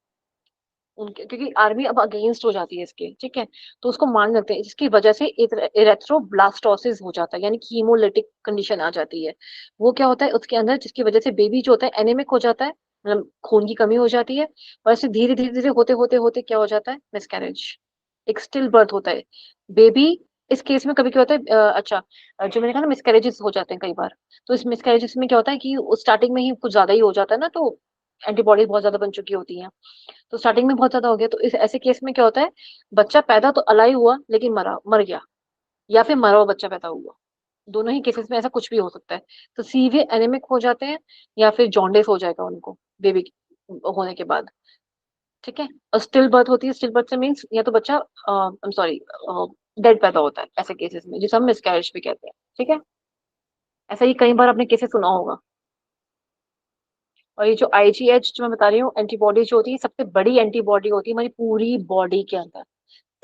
उनके, क्योंकि आर्मी अब अगेंस्ट हो जाती है इसके, ठीक है, तो उसको मारने लगते हैं, जिसकी वजह से इरेथ्रोब्लास्टोसिस हो जाता है, यानी कि हीमोलिटिक कंडीशन आ जाती है। वो क्या होता है उसके अंदर, जिसकी वजह से बेबी जो होता है एनेमिक हो जाता है, मतलब खून की कमी हो जाती है, और ऐसे धीरे धीरे धीरे होते होते होते क्या हो जाता है, मिसकैरेज, एक स्टिल बर्थ होता है बेबी। इस केस में कभी क्या होता है, अच्छा, जो मैंने कहा ना मिसकैरेजेस हो जाते हैं कई बार, तो इस मिसकैरेजेस में क्या होता है कि स्टार्टिंग में ही कुछ ज्यादा ही हो जाता है ना, तो एंटीबॉडीज बहुत ज्यादा बन चुकी होती हैं, तो स्टार्टिंग में बहुत ज्यादा हो गया, तो इस ऐसे केस में क्या होता है, बच्चा पैदा तो अलाइव हुआ लेकिन मर गया, या फिर मरा हुआ बच्चा पैदा हुआ, दोनों ही केसेस में ऐसा कुछ भी हो सकता है। तो सीवियर एनेमिक हो जाते हैं, या फिर जॉन्डिस हो जाएगा उनको बेबी होने के बाद, ठीक है। और स्टिल बर्थ होती है, स्टिल बर्थ से मीन्स या तो बच्चा आई एम सॉरी डेड पैदा होता है ऐसे केसेस में, जिसे हम मिसकैरेज भी कहते हैं, ठीक है। ऐसा ही कई बार आपने केसेस सुना होगा। और ये जो आईजीएच जो मैं बता रही हूँ, एंटीबॉडी जो होती है, सबसे बड़ी एंटीबॉडी होती है हमारी पूरी बॉडी के अंदर,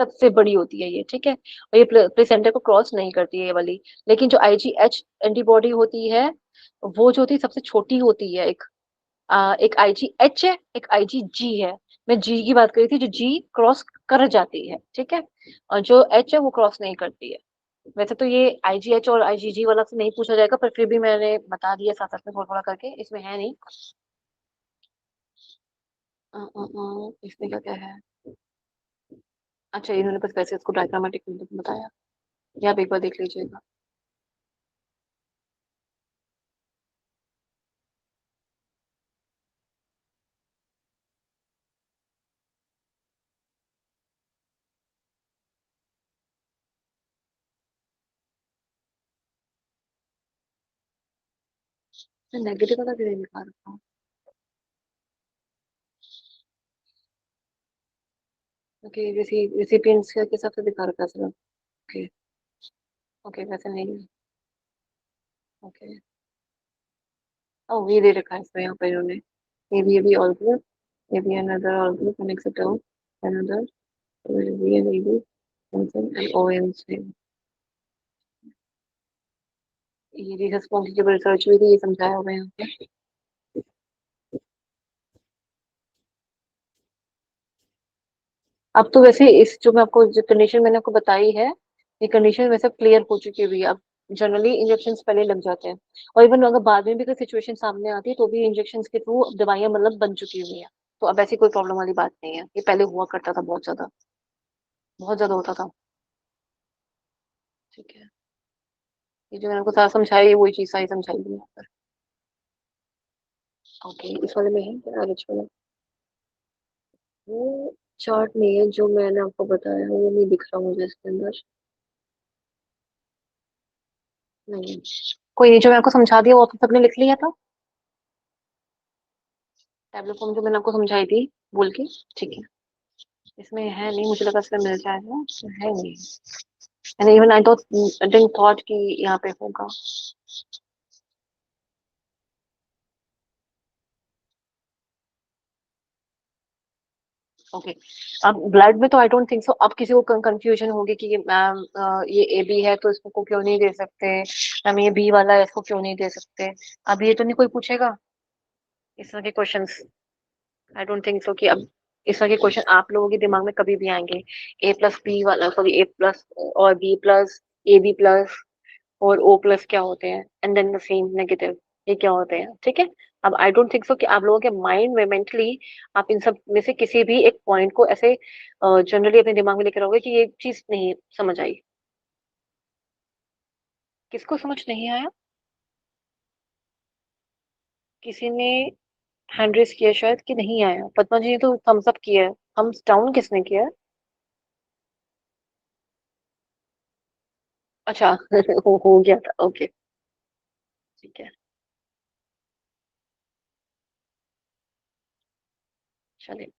सबसे बड़ी होती है ये, ठीक है, और ये प्लेसेंटा को क्रॉस नहीं करती है ये वाली। लेकिन जो आईजीएच एंटीबॉडी होती है, वो जो होती है सबसे छोटी होती है, एक आईजीएच है, एक आईजीजी है। मैं जी की बात करी थी, जो जी क्रॉस कर जाती है, ठीक है, और जो एच है वो क्रॉस नहीं करती है। वैसे तो ये आईजीएच और आईजीजी वाला से नहीं पूछा जाएगा, पर फिर भी मैंने बता दिया साथ साथ में थोड़ा थोड़ा करके, इसमें है नहीं। इसमें क्या क्या है, अच्छा इन्होंने बस वैसे इसको डायग्रामेटिक बताया, ये आप एक बार देख लीजिएगा। नेगेटिव वाला भी दिखा रखा हूँ। ओके, रेसिपिएंट्स के हिसाब से दिखा रखा है सिर्फ। ओके, ओके वैसे नहीं है। ओके, ओ ये दे रखा है इसमें, यहाँ पे इन्होंने A B all group, A B another all group and except another, B and A B and O N से, ये रिसर्च की रिसर्च हुई थी, ये समझाया हुआ है यहाँ पे। अब तो वैसे इस जो मैं आपको जो कंडीशन मैंने आपको बताई है, ये कंडीशन वैसे क्लियर हो चुकी हुई है अब। जनरली इंजेक्शन पहले लग जाते हैं, और इवन अगर बाद में भी कोई सिचुएशन सामने आती है तो भी इंजेक्शन के थ्रू दवाइयां मतलब बन चुकी हुई है, तो अब ऐसी कोई प्रॉब्लम वाली बात नहीं है। ये पहले हुआ करता था, बहुत ज्यादा होता था, ठीक है। ये जो मैंने आपको सारा समझाई, वही चीज सारी समझाई थी यहाँ पर। ओके, इस वाले में है क्या आगे वाला, वो चार्ट नहीं है जो मैंने आपको बताया, वो नहीं दिख रहा मुझे इसके अंदर, नहीं। कोई नहीं, जो मैं आपको समझा दिया वो आप सबने लिख लिया था, टैबलेट फॉर्म जो मैंने आपको समझाई थी बोल के, ठीक है। इसमें है नहीं, मुझे लगा इसमें मिल जाएगा, इसमें है नहीं। And even I didn't thought कि यहाँ पे होगा। ओके, अब ब्लड में तो आई डोंट थिंक सो, अब किसी को कंफ्यूजन होगी कि ये मैम ये ए बी है तो इसको क्यों नहीं दे सकते, मैम ये बी वाला है इसको क्यों नहीं दे सकते। अब ये तो नहीं कोई पूछेगा इस तरह के questions, I don't think so कि अब इस तरह के क्वेश्चन आप लोगों के दिमाग में कभी भी आएंगे। ए प्लस बी वाला, सॉरी ए प्लस और B plus, A B plus और ओ प्लस क्या होते हैं, and then the same negative, ये क्या होते हैं, ठीक है। अब आई डोंट थिंक सो कि आप लोगों के माइंड में मेंटली आप इन सब में से किसी भी एक पॉइंट को ऐसे जनरली अपने दिमाग में लेकर आओगे कि ये चीज नहीं समझ आई। किसको समझ नहीं आया? किसी ने हैंड रेज़ किया शायद कि नहीं आया। पद्मा जी ने तो थम्स अप किया है। थम्स डाउन किसने किया है? अच्छा हो गया था। ओके, ठीक है। चलिए।